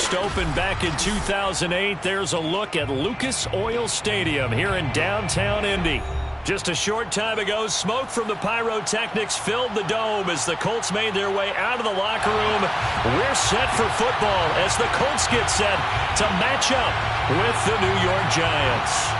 first opened back in 2008. There's a look at Lucas Oil Stadium here in downtown Indy. Just a short time ago, smoke from the pyrotechnics filled the dome as the Colts made their way out of the locker room. We're set for football as the Colts get set to match up with the New York Giants.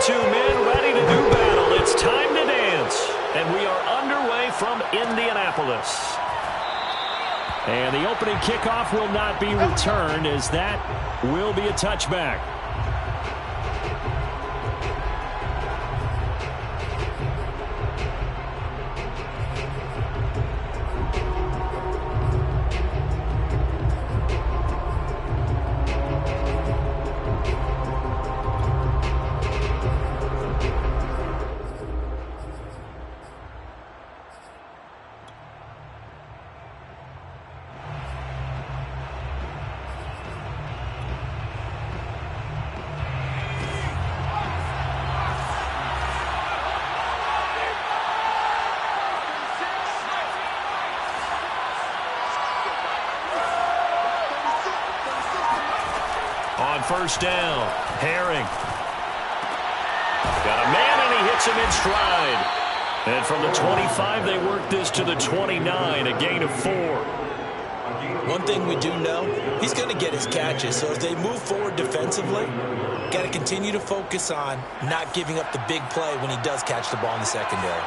Men ready to do battle. It's time to dance. And we are underway from Indianapolis. And the opening kickoff will not be returned as that will be a touchback. On first down, Herring. Got a man, and he hits him in stride. And from the 25, they work this to the 29, a gain of 4. One thing we do know, he's going to get his catches. So as they move forward defensively, got to continue to focus on not giving up the big play when he does catch the ball in the secondary.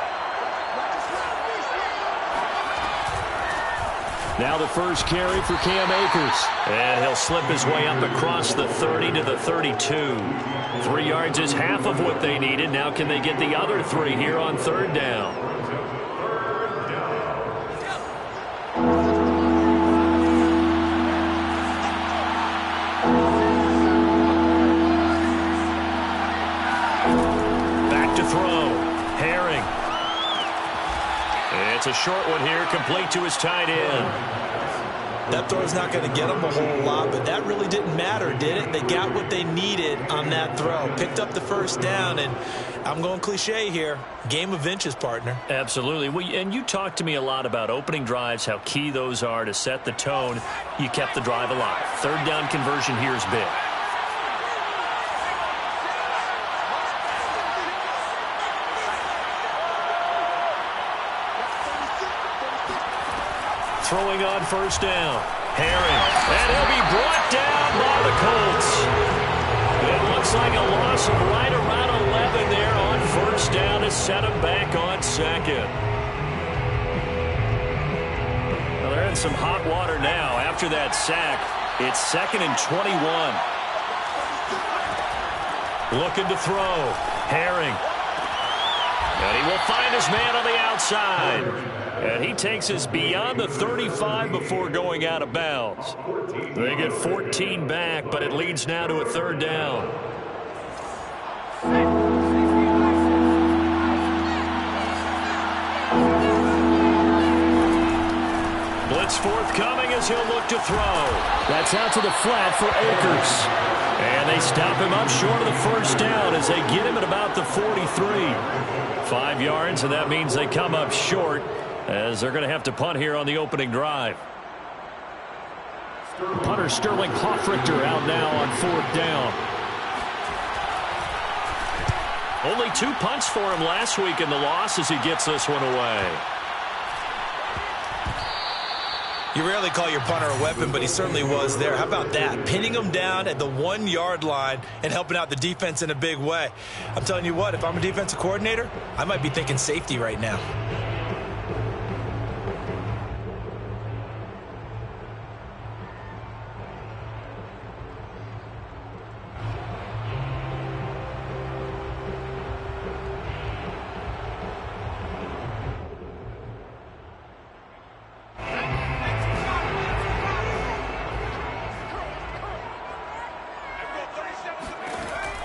Now the first carry for Cam Akers. And he'll slip his way up across the 30 to the 32. 3 yards is half of what they needed. Now can they get the other 3 here on third down? Back to throw. Herring. It's a short one here, complete to his tight end. That throw's not going to get them a whole lot, but that really didn't matter, did it? They got what they needed on that throw. Picked up the first down, and I'm going cliche here. Game of inches, partner. Absolutely. And you talked to me a lot about opening drives, how key those are to set the tone. You kept the drive alive. Third down conversion here is big. Throwing on first down. Herring. And he'll be brought down by the Colts. It looks like a loss of right around 11 there on first down to set him back on second. Well, they're in some hot water now. After that sack, it's 2nd and 21. Looking to throw. Herring. And he will find his man on the outside. And he takes us beyond the 35 before going out of bounds. They get 14 back, but it leads now to a third down. Blitz forthcoming as he'll look to throw. That's out to the flat for Akers. And they stop him up short of the first down as they get him at about the 43. 5 yards, and that means they come up short, as they're going to have to punt here on the opening drive. Punter Sterling Hoffrichter out now on 4th down. Only 2 punts for him last week in the loss as he gets this one away. You rarely call your punter a weapon, but he certainly was there. How about that? Pinning him down at the 1-yard line and helping out the defense in a big way. I'm telling you what, if I'm a defensive coordinator, I might be thinking safety right now.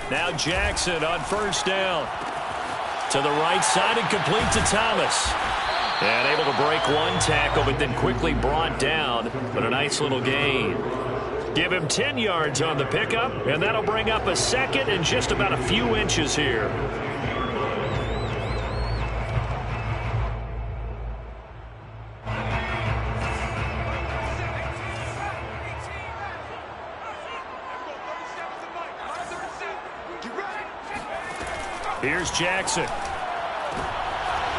Now Jackson on first down. To the right side and complete to Thomas. And able to break one tackle, but then quickly brought down. But a nice little gain. Give him 10 yards on the pickup, and that'll bring up a second and just about a few inches here. Here's Jackson.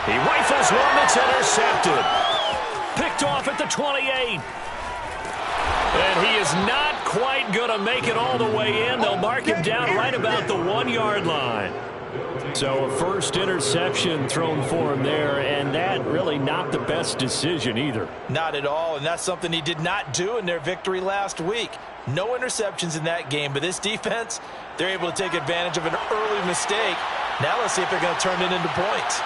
He rifles one that's intercepted. Picked off at the 28. And he is not quite going to make it all the way in. They'll mark him down right about the 1-yard line. So a first interception thrown for him there, and that really not the best decision either. Not at all, and that's something he did not do in their victory last week. No interceptions in that game, but this defense, they're able to take advantage of an early mistake. Now let's see if they're going to turn it into points.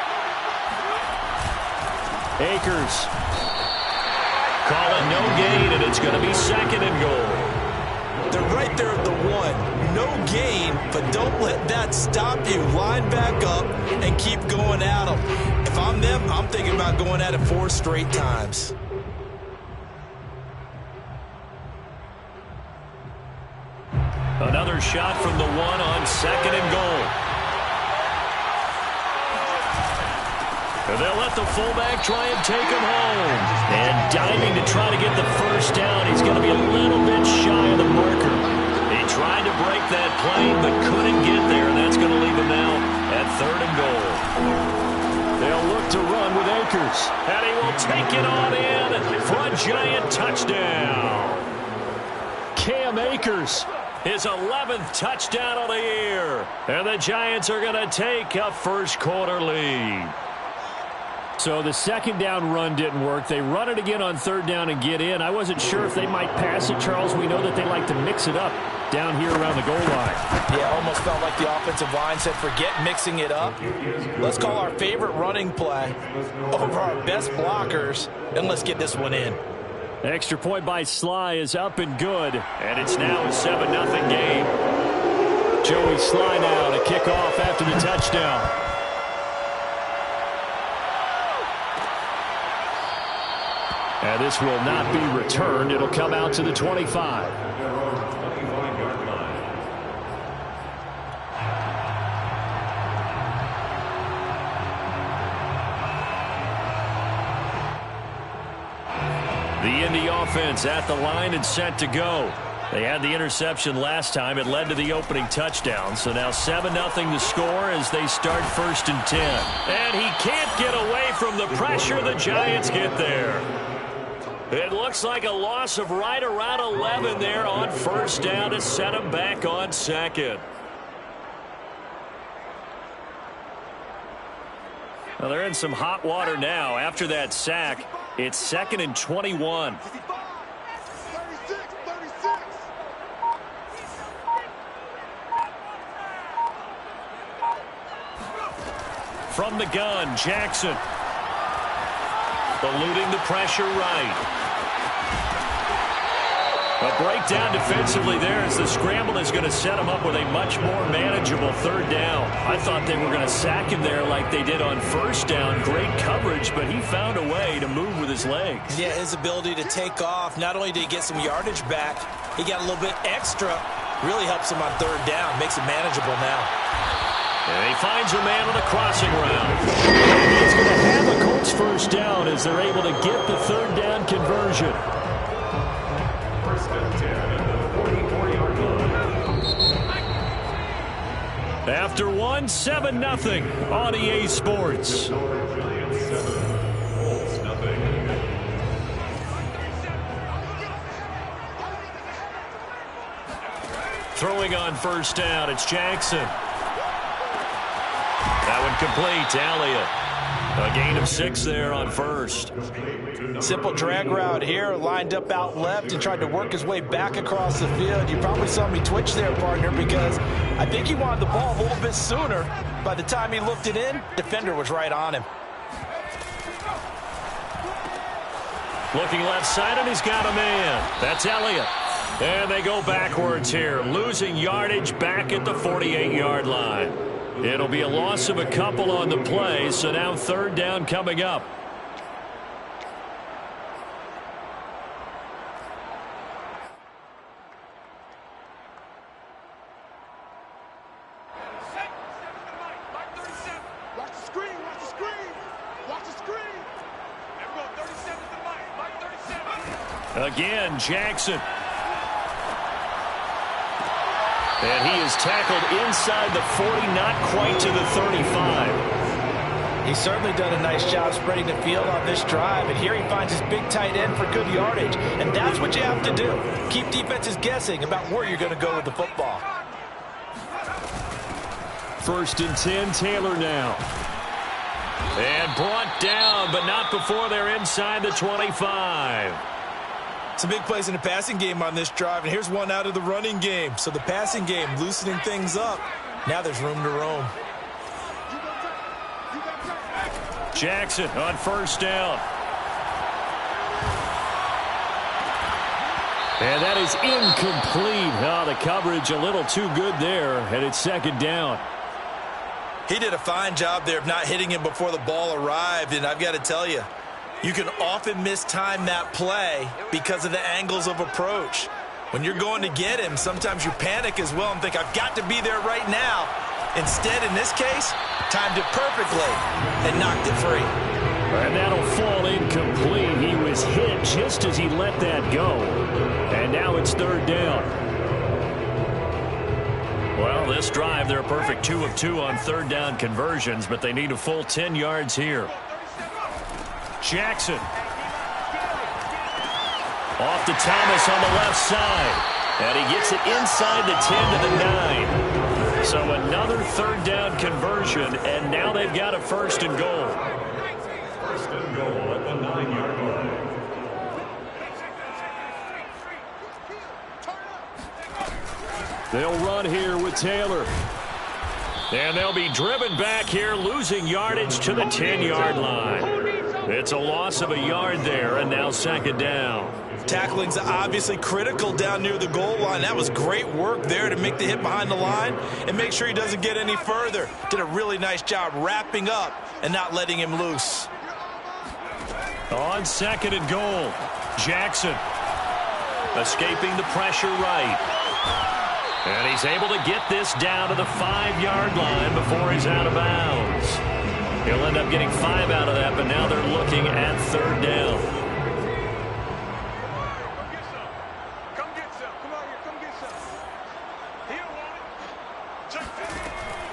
Akers. Call it no gain, and it's going to be second and goal. They're right there at the 1. No gain, but don't let that stop you. Line back up and keep going at them. If I'm them, I'm thinking about going at it 4 straight times. Another shot from the 1 on second and goal. And they'll let the fullback try and take him home. And diving to try to get the first down. He's going to be a little bit shy of the marker. He tried to break that plane but couldn't get there. And that's going to leave him now at third and goal. They'll look to run with Akers. And he will take it on in for a giant touchdown. Cam Akers. His 11th touchdown of the year. And the Giants are going to take a first quarter lead. So the second down run didn't work. They run it again on third down and get in. I wasn't sure if they might pass it, Charles. We know that they like to mix it up down here around the goal line. Yeah, almost felt like the offensive line said, forget mixing it up. Let's call our favorite running play over our best blockers, and let's get this one in. Extra point by Sly is up and good. And it's now a 7-0 game. Joey Sly now to kick off after the touchdown. And this will not be returned. It'll come out to the 25. The Indy offense at the line and set to go. They had the interception last time. It led to the opening touchdown. So now 7-0 the score as they start first and 10. And he can't get away from the pressure. The Giants get there. It looks like a loss of right around 11 there on first down to set him back on second. Well, they're in some hot water now. After that sack, it's second and 21. From the gun, Jackson. Eluding the pressure right. A breakdown defensively there as the scramble is going to set him up with a much more manageable third down. I thought they were going to sack him there like they did on first down. Great coverage, but he found a way to move with his legs. Yeah, his ability to take off. Not only did he get some yardage back, he got a little bit extra. Really helps him on third down. Makes it manageable now. And he finds a man on the crossing route. He's going to have a Colts first down as they're able to get the third down conversion. After 7-0 on EA Sports. Throwing on first down, it's Jackson. That one complete to Elliott. A gain of 6 there on first. Simple drag route here, lined up out left and tried to work his way back across the field. You probably saw me twitch there, partner, because I think he wanted the ball a little bit sooner. By the time he looked it in, defender was right on him. Looking left side, and he's got a man. That's Elliott. And they go backwards here, losing yardage back at the 48-yard line. It'll be a loss of a couple on the play, so now third down coming up. Again, Jackson. And he is tackled inside the 40, not quite to the 35. He's certainly done a nice job spreading the field on this drive, and here he finds his big tight end for good yardage. And that's what you have to do. Keep defenses guessing about where you're going to go with the football. 1st and 10, Taylor now. And brought down, but not before they're inside the 25. Some big plays in the passing game on this drive, and here's one out of the running game. So the passing game loosening things up. Now there's room to roam. Jackson on 1st down. And that is incomplete. Oh, the coverage a little too good there, and it's 2nd down. He did a fine job there of not hitting him before the ball arrived, and I've got to tell you, you can often mistime that play because of the angles of approach. When you're going to get him, sometimes you panic as well and think, I've got to be there right now. Instead, in this case, timed it perfectly and knocked it free. And that'll fall incomplete. He was hit just as he let that go. And now it's 3rd down. Well, this drive, they're a perfect 2 of 2 on 3rd down conversions, but they need a full 10 yards here. Jackson. Off to Thomas on the left side. And he gets it inside the 10 to the 9. So another 3rd down conversion, and now they've got a 1st and goal. 1st and goal at the 9-yard line. They'll run here with Taylor. And they'll be driven back here, losing yardage to the 10-yard line. It's a loss of a yard there, and now 2nd down. Tackling's obviously critical down near the goal line. That was great work there to make the hit behind the line and make sure he doesn't get any further. Did a really nice job wrapping up and not letting him loose. On 2nd and goal, Jackson escaping the pressure right. And he's able to get this down to the 5-yard line before he's out of bounds. He'll end up getting 5 out of that, but now they're looking at 3rd down. Come get some. Come on here. Come get some. He don't want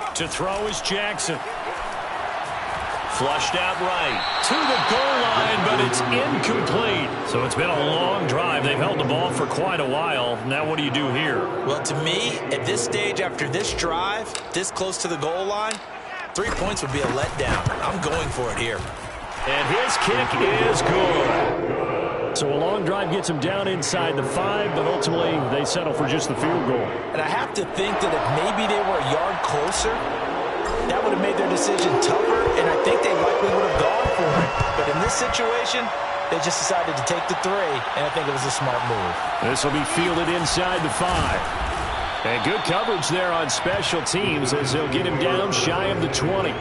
it. To throw is Jackson. Flushed out right to the goal line, but it's incomplete. So it's been a long drive. They've held the ball for quite a while. Now what do you do here? Well, to me, at this stage after this drive, this close to the goal line, 3 points would be a letdown. I'm going for it here. And his kick is good. So a long drive gets him down inside the 5, but ultimately they settle for just the field goal. And I have to think that if maybe they were a yard closer, that would have made their decision tougher, and I think they likely would have gone for it. But in this situation, they just decided to take the 3, and I think it was a smart move. This will be fielded inside the 5. And good coverage there on special teams as they'll get him down shy of the 20.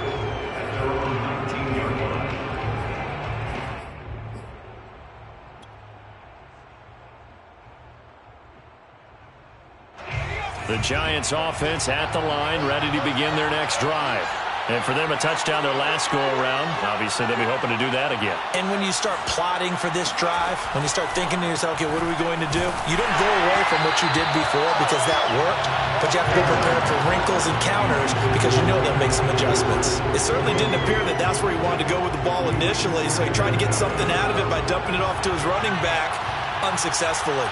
The Giants offense at the line, ready to begin their next drive. And for them, a touchdown their last go-around. Obviously, they'll be hoping to do that again. And when you start plotting for this drive, when you start thinking to yourself, okay, what are we going to do? You don't go away from what you did before because that worked, but you have to be prepared for wrinkles and counters because you know they'll make some adjustments. It certainly didn't appear that that's where he wanted to go with the ball initially, so he tried to get something out of it by dumping it off to his running back unsuccessfully.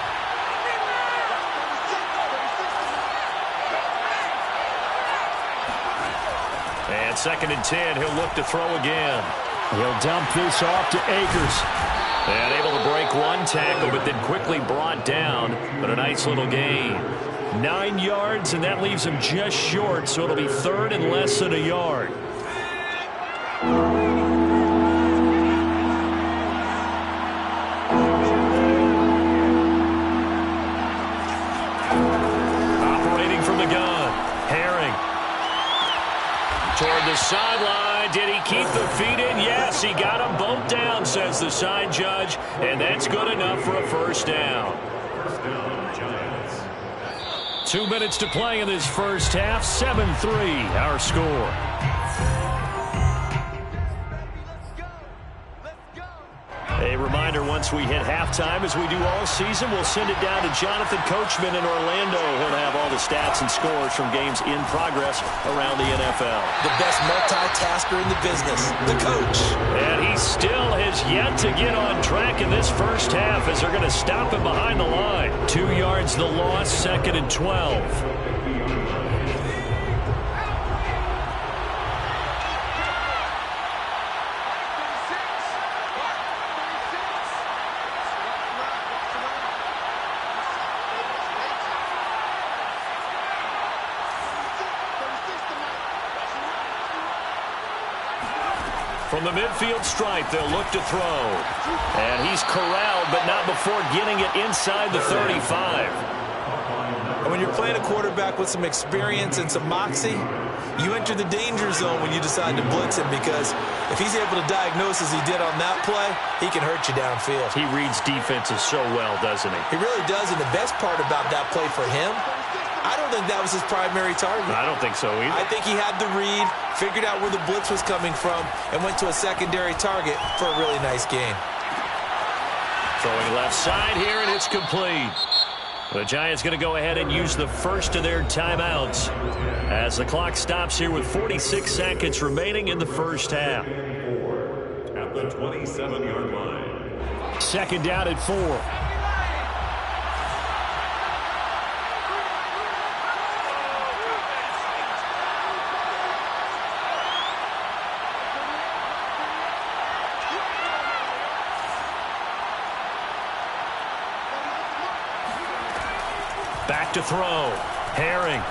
And 2nd and 10, he'll look to throw again. He'll dump this off to Akers. And able to break one tackle, but then quickly brought down. But a nice little gain. 9 yards, and that leaves him just short, so it'll be 3rd and less than a yard. Operating from the gun, Herring. Toward the sideline. Did he keep the feet in? Yes, he got them both down, says the side judge. And that's good enough for a first down. First down, Giants. 2 minutes to play in this first half. 7-3, our score. A reminder, once we hit halftime, as we do all season, we'll send it down to Jonathan Coachman in Orlando. He'll have all the stats and scores from games in progress around the NFL. The best multitasker in the business, the coach. And he still has yet to get on track in this first half as they're going to stop him behind the line. 2 yards the loss, 2nd and 12. From the midfield stripe, they'll look to throw. And he's corralled, but not before getting it inside the 35. When you're playing a quarterback with some experience and some moxie, you enter the danger zone when you decide to blitz him, because if he's able to diagnose as he did on that play, he can hurt you downfield. He reads defenses so well, doesn't he? He really does, and the best part about that play for him, I don't think that was his primary target. I don't think so either. I think he had the read, figured out where the blitz was coming from, and went to a secondary target for a really nice gain. Throwing left side here, and it's complete. The Giants going to go ahead and use the first of their timeouts as the clock stops here with 46 seconds remaining in the first half. At the 27-yard line. 2nd down at 4. Back to throw. Herring.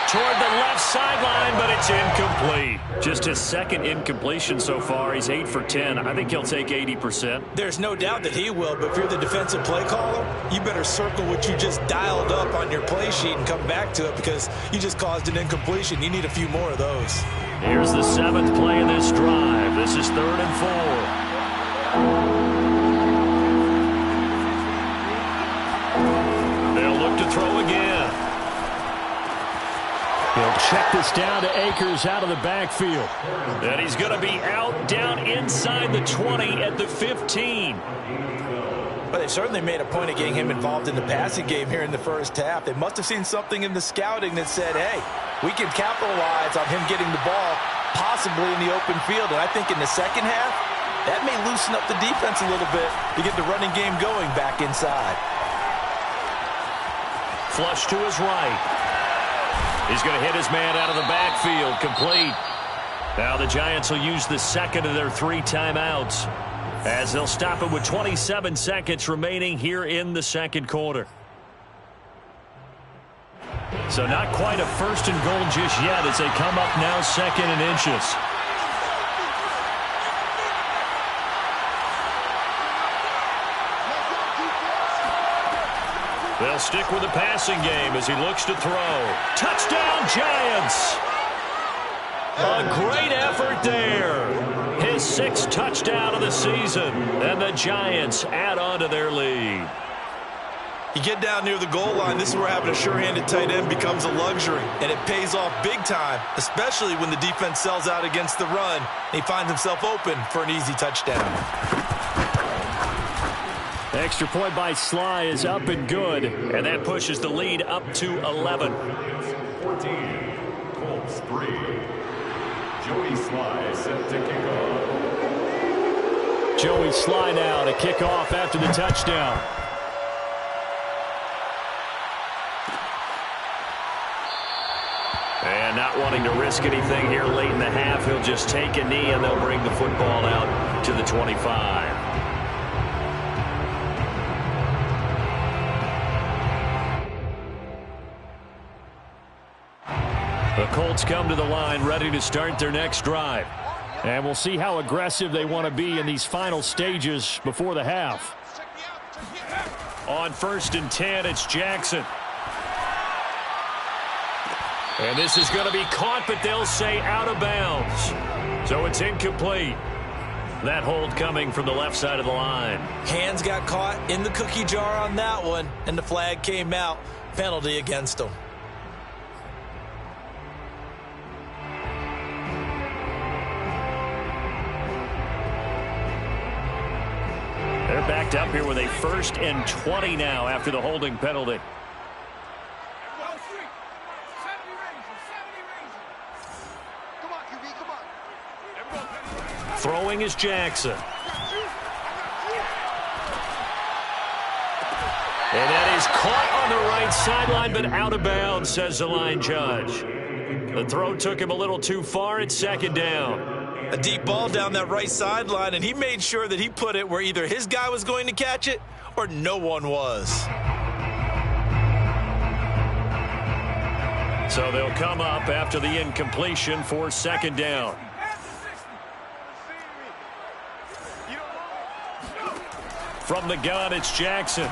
Toward the left sideline, but it's incomplete. Just his 2nd incompletion so far. He's 8 for 10. I think he'll take 80%. There's no doubt that he will, but if you're the defensive play caller, you better circle what you just dialed up on your play sheet and come back to it, because you just caused an incompletion. You need a few more of those. Here's the 7th play of this drive. This is 3rd and 4. To throw again. He'll check this down to Akers out of the backfield. And he's going to be out down inside the 20 at the 15. But they certainly made a point of getting him involved in the passing game here in the first half. They must have seen something in the scouting that said, hey, we can capitalize on him getting the ball possibly in the open field. And I think in the second half, that may loosen up the defense a little bit to get the running game going back inside. Flush to his right. He's going to hit his man out of the backfield. Complete. Now the Giants will use the 2nd of their 3 timeouts as they'll stop it with 27 seconds remaining here in the 2nd quarter. So not quite a 1st and goal just yet as they come up now 2nd and inches. They'll stick with the passing game as he looks to throw. Touchdown, Giants! A great effort there. His 6th touchdown of the season. And the Giants add on to their lead. You get down near the goal line, this is where having a sure-handed tight end becomes a luxury. And it pays off big time, especially when the defense sells out against the run. And he finds himself open for an easy touchdown. Extra point by Sly is up and good, and that pushes the lead up to 11. 14, Colts 3. Joey Sly set to kick off. Joey Sly now to kick off after the touchdown. And not wanting to risk anything here late in the half, he'll just take a knee and they'll bring the football out to the 25. The Colts come to the line ready to start their next drive. And we'll see how aggressive they want to be in these final stages before the half. On 1st and 10, it's Jackson. And this is going to be caught, but they'll say out of bounds. So it's incomplete. That hold coming from the left side of the line. Hands got caught in the cookie jar on that one, and the flag came out. Penalty against them. They're backed up here with a 1st and 20 now after the holding penalty. Throwing is Jackson. And that is caught on the right sideline, but out of bounds, says the line judge. The throw took him a little too far. It's 2nd down. A deep ball down that right sideline, and he made sure that he put it where either his guy was going to catch it or no one was. So they'll come up after the incompletion for 2nd down. From the gun, it's Jackson.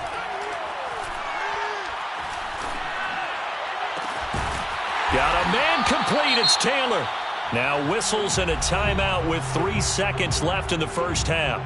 Got a man complete. It's Taylor. Now whistles and a timeout with 3 seconds left in the first half.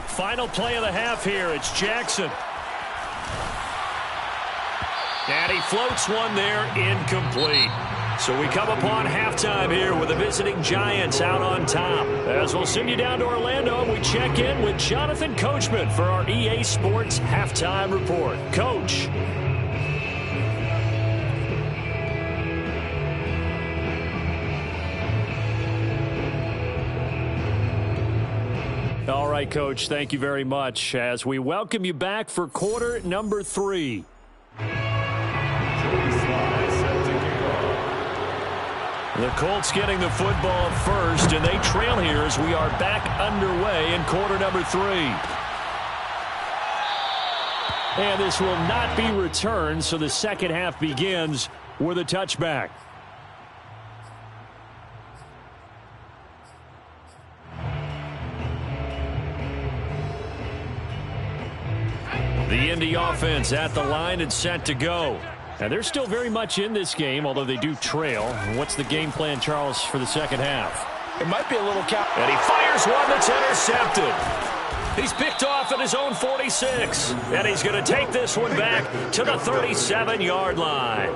Final play of the half here. It's Jackson. And he floats one there, incomplete. So we come upon halftime here with the visiting Giants out on top. As we'll send you down to Orlando, we check in with Jonathan Coachman for our EA Sports Halftime Report. Coach. All right, Coach, thank you very much as we welcome you back for quarter number 3. The Colts getting the football first, and they trail here as we are back underway in quarter number 3. And this will not be returned, so the second half begins with a touchback. The Indy offense at the line and set to go. And they're still very much in this game, although they do trail. What's the game plan, Charles, for the second half? It might be a little count. And he fires one that's intercepted. He's picked off at his own 46. And he's going to take this one back to the 37-yard line.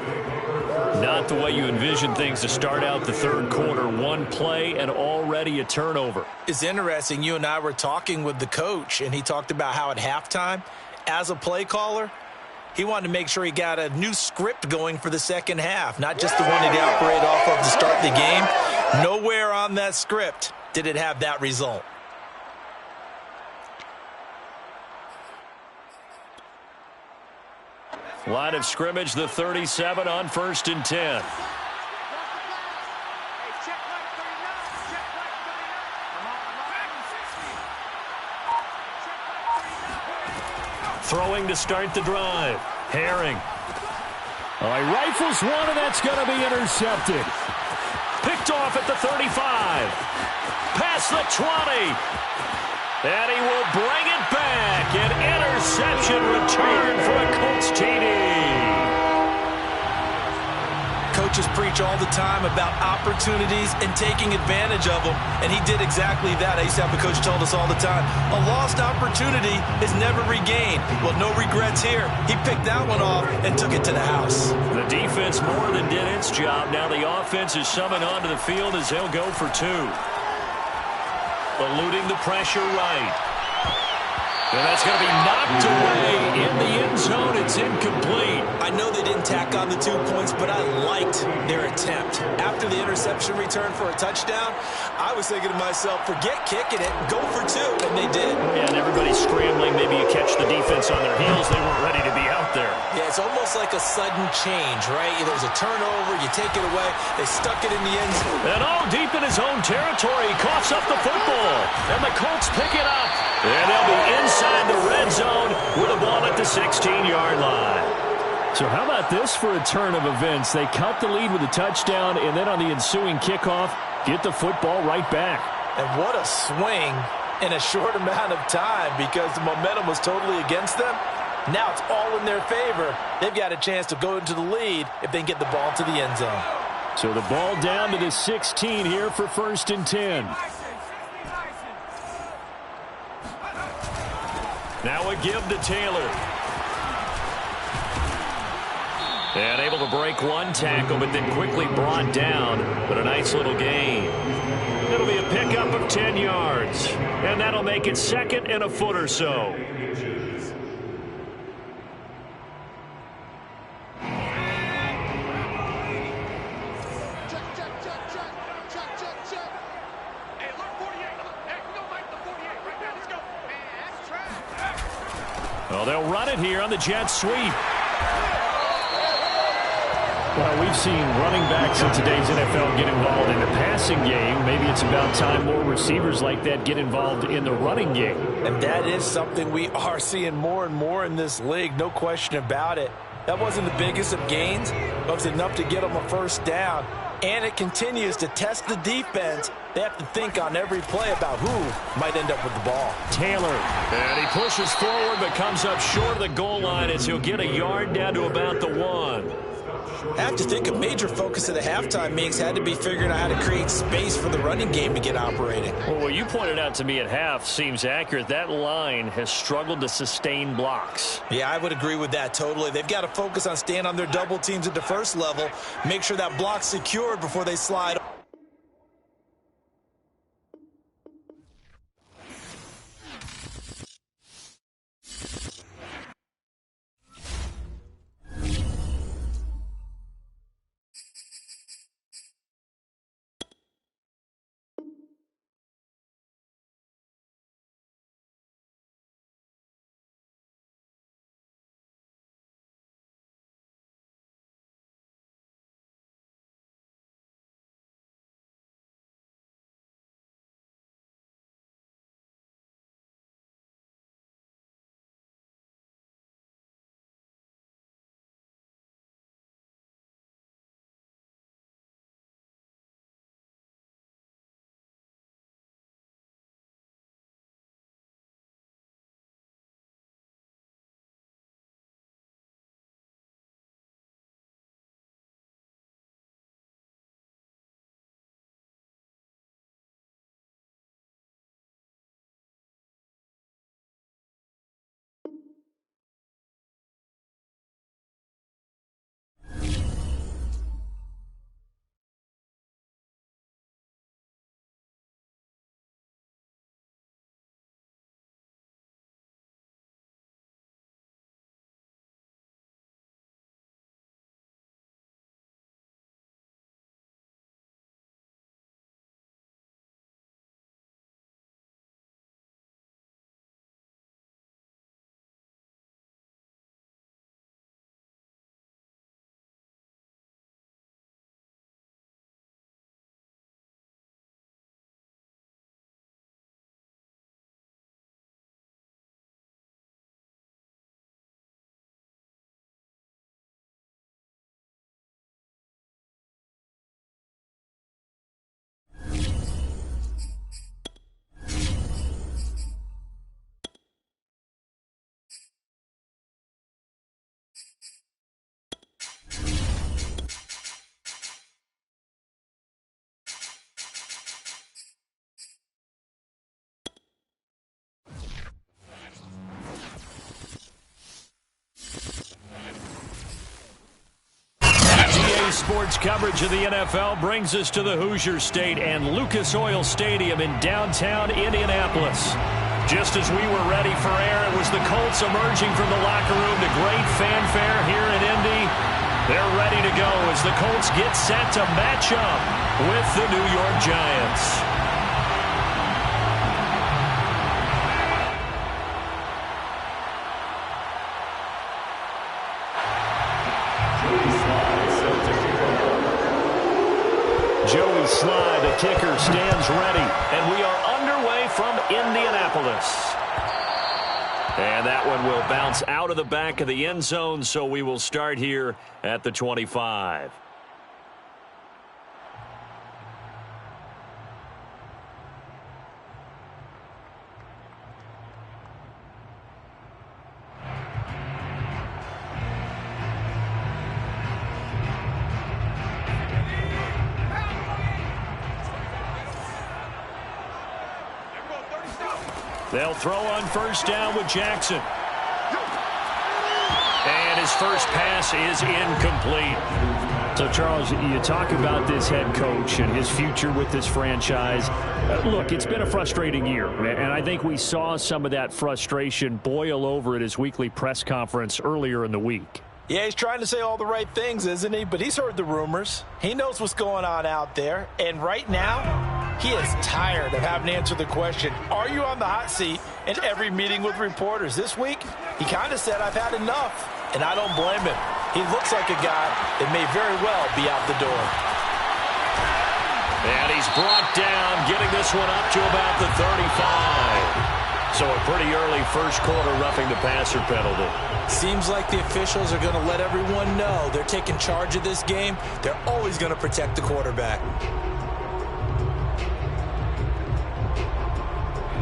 Not the way you envision things to start out the third quarter. One play and already a turnover. It's interesting. You and I were talking with the coach, and he talked about how at halftime, as a play caller, he wanted to make sure he got a new script going for the second half, not just the one that he operated off of to start the game. Nowhere on that script did it have that result. Line of scrimmage, the 37 on 1st and 10. Throwing to start the drive. Herring. Oh, he rifles one, and that's going to be intercepted. Picked off at the 35. Past the 20. And he will bring it back. An interception return for a Colts TD. Coaches preach all the time about opportunities and taking advantage of them, and he did exactly that. I used to have a coach tell us all the time, a lost opportunity is never regained. Well, no regrets here. He picked that one off and took it to the house. The defense more than did its job. Now the offense is summoned onto the field as they'll go for 2. Eluding the pressure right. And that's going to be knocked away in the end zone. It's incomplete. I know they didn't tack on the 2 points, but I liked their attempt. After the interception return for a touchdown, I was thinking to myself, forget kicking it, go for 2, and they did. Yeah, and everybody's scrambling. Maybe you catch the defense on their heels. They weren't ready to be out there. Yeah, it's almost like a sudden change, right? There's a turnover, you take it away, they stuck it in the end zone. And all deep in his own territory, he coughs up the football. And the Colts pick it up. And they'll be inside the red zone with a ball at the 16-yard line. So how about this for a turn of events? They cut the lead with a touchdown, and then on the ensuing kickoff, get the football right back. And what a swing in a short amount of time, because the momentum was totally against them. Now it's all in their favor. They've got a chance to go into the lead if they can get the ball to the end zone. So the ball down to the 16 here for 1st and 10. Now a give to Taylor. And able to break one tackle, but then quickly brought down. But a nice little gain. It'll be a pickup of 10 yards. And that'll make it 2nd and a foot or so. Well, they'll run it here on the jet sweep. Well, we've seen running backs in today's NFL get involved in the passing game. Maybe it's about time more receivers like that get involved in the running game. And that is something we are seeing more and more in this league, no question about it. That wasn't the biggest of gains, but it was enough to get them a first down. And it continues to test the defense. They have to think on every play about who might end up with the ball. Taylor, and he pushes forward but comes up short of the goal line as he'll get a yard down to about the 1. I have to think a major focus of the halftime meetings had to be figuring out how to create space for the running game to get operating. Well, what you pointed out to me at half seems accurate. That line has struggled to sustain blocks. Yeah, I would agree with that totally. They've got to focus on staying on their double teams at the first level, make sure that block's secured before they slide. Sports coverage of the NFL brings us to the Hoosier State and Lucas Oil Stadium in downtown Indianapolis. Just as we were ready for air, it was the Colts emerging from the locker room to great fanfare here in Indy. They're ready to go as the Colts get set to match up with the New York Giants. slide. The kicker stands ready. And we are underway from Indianapolis. And that one will bounce out of the back of the end zone, so we will start here at the 25. They'll throw on first down with Jackson. And his first pass is incomplete. So, Charles, you talk about this head coach and his future with this franchise. Look, it's been a frustrating year, and I think we saw some of that frustration boil over at his weekly press conference earlier in the week. Yeah, he's trying to say all the right things, isn't he? But he's heard the rumors. He knows what's going on out there. And right now, he is tired of having to answer the question, are you on the hot seat, in every meeting with reporters. This week, he kind of said, I've had enough. And I don't blame him. He looks like a guy that may very well be out the door. And he's brought down, getting this one up to about the 35. So a pretty early first quarter roughing the passer penalty. Seems like the officials are going to let everyone know they're taking charge of this game. They're always going to protect the quarterback.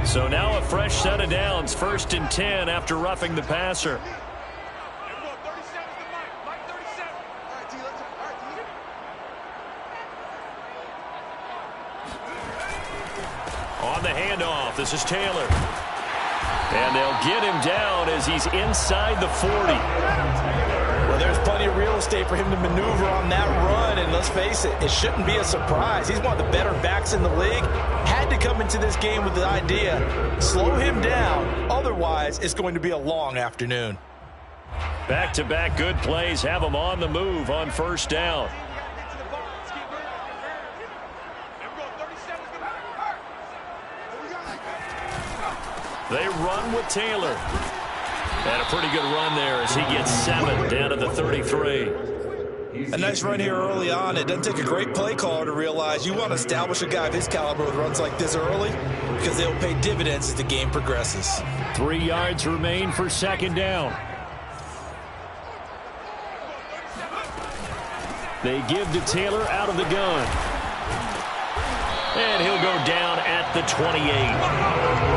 So now a fresh set of downs, 1st and 10 after roughing the passer. On the handoff, this is Taylor. And they'll get him down as he's inside the 40. Well, there's plenty of real estate for him to maneuver on that run, and let's face it, it shouldn't be a surprise. He's one of the better backs in the league. Had to come into this game with the idea, slow him down, otherwise it's going to be a long afternoon. Back-to-back good plays have him on the move on first down. They run with Taylor. And a pretty good run there as he gets 7 down to the 33. A nice run here early on. It doesn't take a great play caller to realize you want to establish a guy of his caliber with runs like this early because they'll pay dividends as the game progresses. 3 yards remain for second down. They give to Taylor out of the gun. And he'll go down at the 28.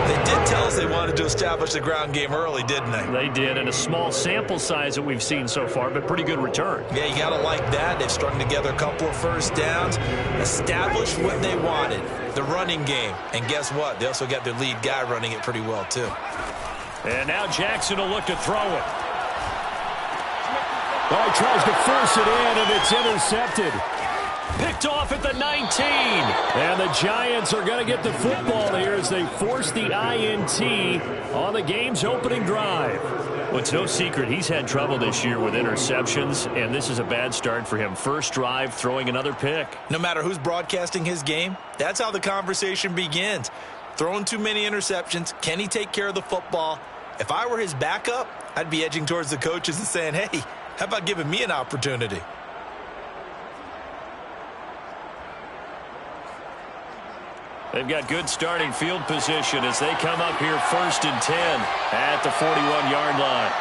They did tell us they wanted to establish the ground game early, didn't they? They did, and a small sample size that we've seen so far, but pretty good return. Yeah, you got to like that. They've strung together a couple of first downs, established what they wanted, the running game. And guess what? They also got their lead guy running it pretty well, too. And now Jackson will look to throw it. Oh, he tries to force it in, and it's intercepted. Picked off at the 19. And the Giants are going to get the football here as they force the INT on the game's opening drive. Well, it's no secret he's had trouble this year with interceptions, and this is a bad start for him. First drive, throwing another pick. No matter who's broadcasting his game, that's how the conversation begins. Throwing too many interceptions, can he take care of the football? If I were his backup, I'd be edging towards the coaches and saying, hey, how about giving me an opportunity? They've got good starting field position as they come up here 1st and 10 at the 41-yard line.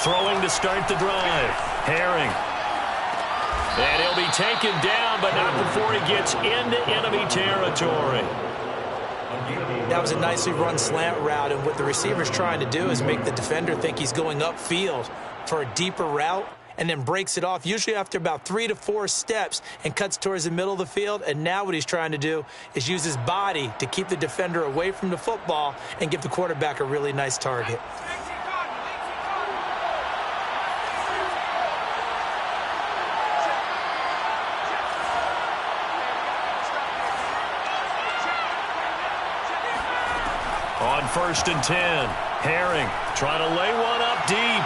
Throwing to start the drive. Herring. And he'll be taken down, but not before he gets into enemy territory. That was a nicely run slant route, and what the receiver's trying to do is make the defender think he's going upfield for a deeper route and then breaks it off, usually after about 3 to 4 steps, and cuts towards the middle of the field. And now what he's trying to do is use his body to keep the defender away from the football and give the quarterback a really nice target. On 1st and 10, Herring trying to lay one up deep.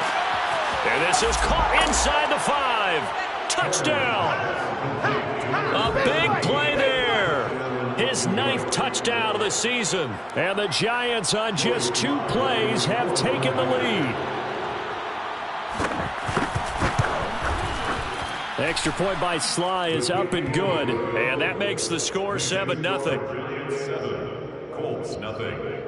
And this is caught inside the 5. Touchdown. A big play there. His his 9th touchdown of the season. And the Giants on just 2 plays have taken the lead. Extra point by Sly is up and good. And that makes the score 7-0. 7, Colts nothing.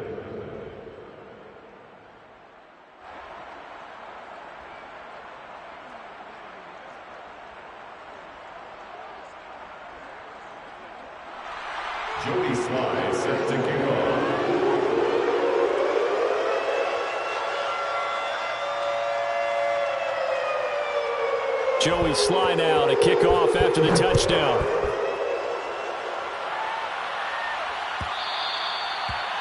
Joey Sly set to kick off. Joey Sly now to kick off after the touchdown.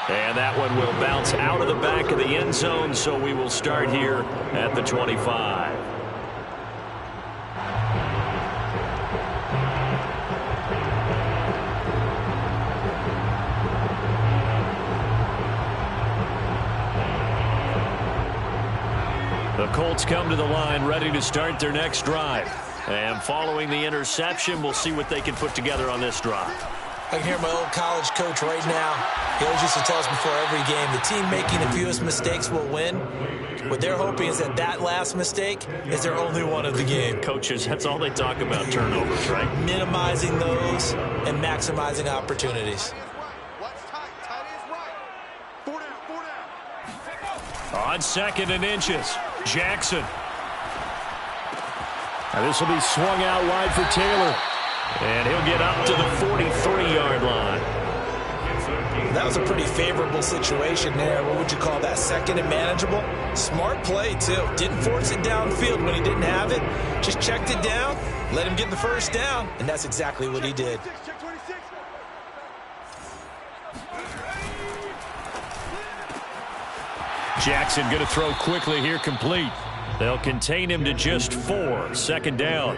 And that one will bounce out of the back of the end zone, so we will start here at the 25. The Colts come to the line ready to start their next drive. And following the interception, we'll see what they can put together on this drive. I can hear my old college coach right now. He always used to tell us before every game, the team making the fewest mistakes will win. What they're hoping is that last mistake is their only one of the game. Coaches, that's all they talk about, turnovers, right? Minimizing those and maximizing opportunities. On 2nd and inches, Jackson. Now this will be swung out wide for Taylor. And he'll get up to the 43-yard line. That was a pretty favorable situation there. What would you call that? 2nd and manageable? Smart play, too. Didn't force it downfield when he didn't have it. Just checked it down, let him get the first down, and that's exactly what he did. Jackson going to throw quickly here, complete. They'll contain him to just 4, 2nd down.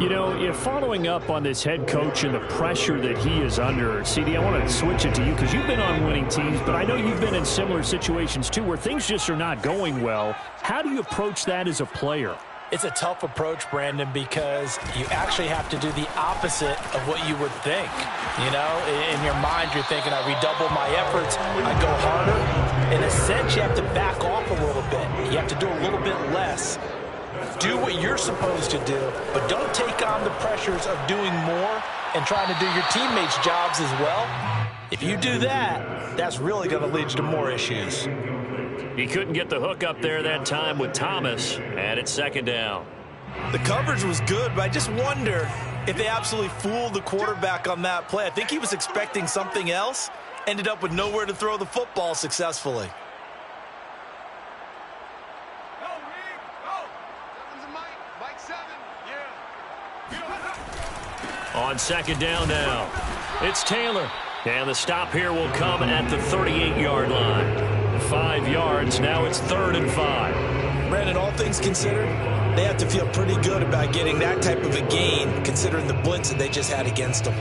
You know, following up on this head coach and the pressure that he is under, CD, I want to switch it to you because you've been on winning teams, but I know you've been in similar situations too where things just are not going well. How do you approach that as a player? It's a tough approach, Brandon, because you actually have to do the opposite of what you would think. You know, in your mind, you're thinking, I redouble my efforts, I go harder. In a sense, you have to back off a little bit. You have to do a little bit less. Do what you're supposed to do, but don't take on the pressures of doing more and trying to do your teammates' jobs as well. If you do that, that's really going to lead you to more issues. He couldn't get the hook up there that time with Thomas, and it's 2nd down. The coverage was good, but I just wonder if they absolutely fooled the quarterback on that play. I think he was expecting something else, ended up with nowhere to throw the football successfully. On 2nd down now, it's Taylor. And the stop here will come at the 38-yard line. 5 yards, now it's 3rd and 5. Brandon, all things considered, they have to feel pretty good about getting that type of a gain, considering the blitz that they just had against them.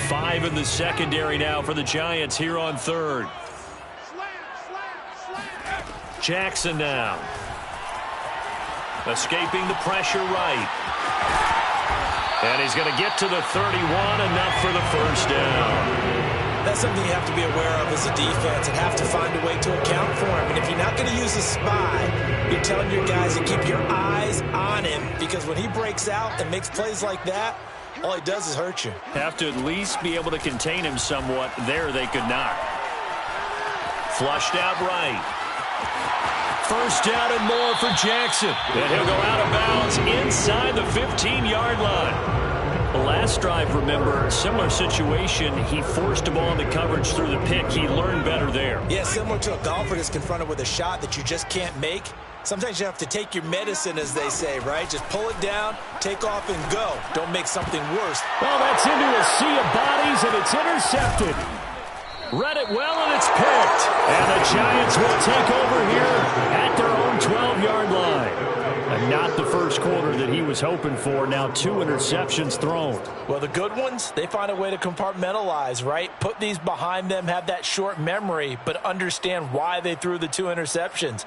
Five in the secondary now for the Giants here on 3rd. Jackson now. Escaping the pressure right. And he's going to get to the 31, enough for the first down. That's something you have to be aware of as a defense and have to find a way to account for him. And if you're not going to use a spy, you're telling your guys to keep your eyes on him, because when he breaks out and makes plays like that, all he does is hurt you. Have to at least be able to contain him somewhat. There they could not. Flushed out right. First down and more for Jackson. And he'll go out of bounds inside the 15-yard line. The last drive, remember, similar situation. He forced a ball into coverage through the pick. He learned better there. Yeah, similar to a golfer that's confronted with a shot that you just can't make. Sometimes you have to take your medicine, as they say, right? Just pull it down, take off, and go. Don't make something worse. Well, that's into a sea of bodies, and it's intercepted. Read it well, and it's picked. And the Giants will take over here at their own 12-yard line. Not the first quarter that he was hoping for. Now 2 interceptions thrown. Well, the good ones, they find a way to compartmentalize, right? Put these behind them, have that short memory, but understand why they threw the 2 interceptions.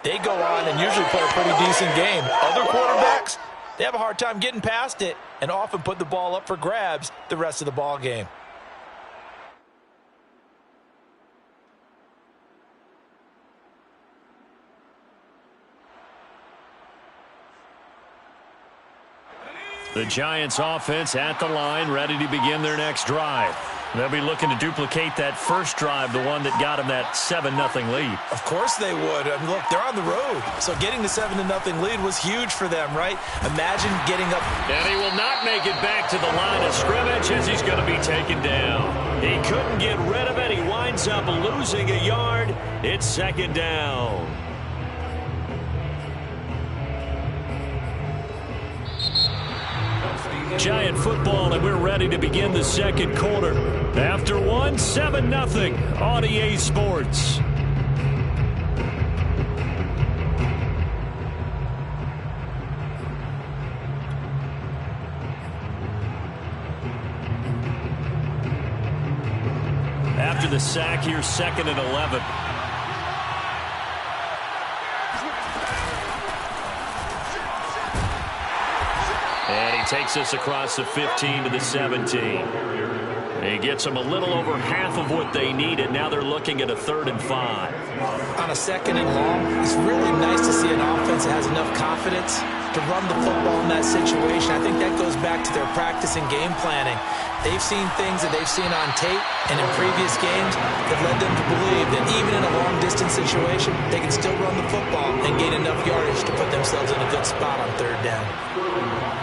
They go on and usually play a pretty decent game. Other quarterbacks, they have a hard time getting past it and often put the ball up for grabs the rest of the ball game. The Giants offense at the line, ready to begin their next drive. They'll be looking to duplicate that first drive, the one that got them that 7-0 lead. Of course they would. I mean, look, they're on the road. So getting the 7-0 lead was huge for them, right? Imagine getting up. And he will not make it back to the line of scrimmage as he's going to be taken down. He couldn't get rid of it. He winds up losing a yard. It's 2nd down. Giant football, and we're ready to begin the second quarter. After 7-0 on EA Sports. After the sack, here's 2nd and 11. And he takes us across the 15 to the 17. He gets them a little over half of what they needed. Now they're looking at a 3rd and 5. On a 2nd and long, it's really nice to see an offense that has enough confidence to run the football in that situation. I think that goes back to their practice and game planning. They've seen things that they've seen on tape and in previous games that led them to believe that even in a long-distance situation, they can still run the football and gain enough yardage to put themselves in a good spot on 3rd down.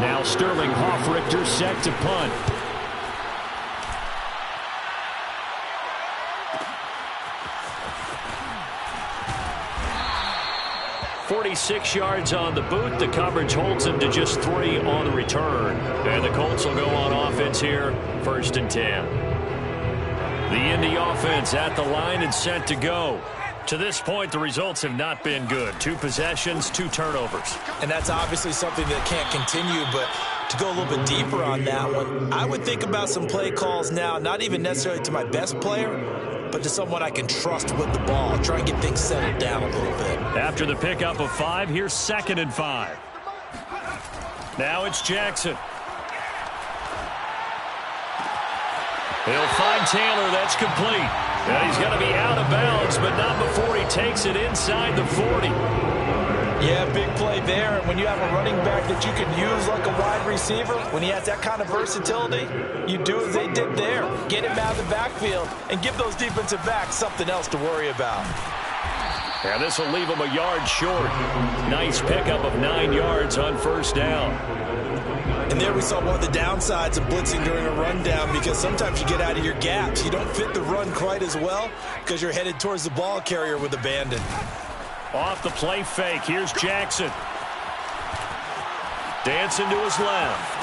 Now Sterling Hoffrichter set to punt. "46 yards on the boot. The coverage holds him to just 3 on the return. And the Colts will go on offense here, 1st and 10. The Indy offense at the line and set to go. To this point, the results have not been good. 2 possessions, 2 turnovers. And that's obviously something that can't continue, but to go a little bit deeper on that one, I would think about some play calls now, not even necessarily to my best player, but to someone I can trust with the ball. Try and get things settled down a little bit. After the pickup of 5, here's 2nd and 5. Now it's Jackson. He'll find Taylor. That's complete. And he's going to be out of bounds, but not before he takes it inside the 40. Yeah, big play there. And when you have a running back that you can use like a wide receiver, when he has that kind of versatility, you do as they did there. Get him out of the backfield and give those defensive backs something else to worry about. And this will leave him a yard short. Nice pickup of 9 yards on 1st down. And there we saw one of the downsides of blitzing during a rundown, because sometimes you get out of your gaps. You don't fit the run quite as well because you're headed towards the ball carrier with abandon. Off the play fake, here's Jackson. Dancing to his left.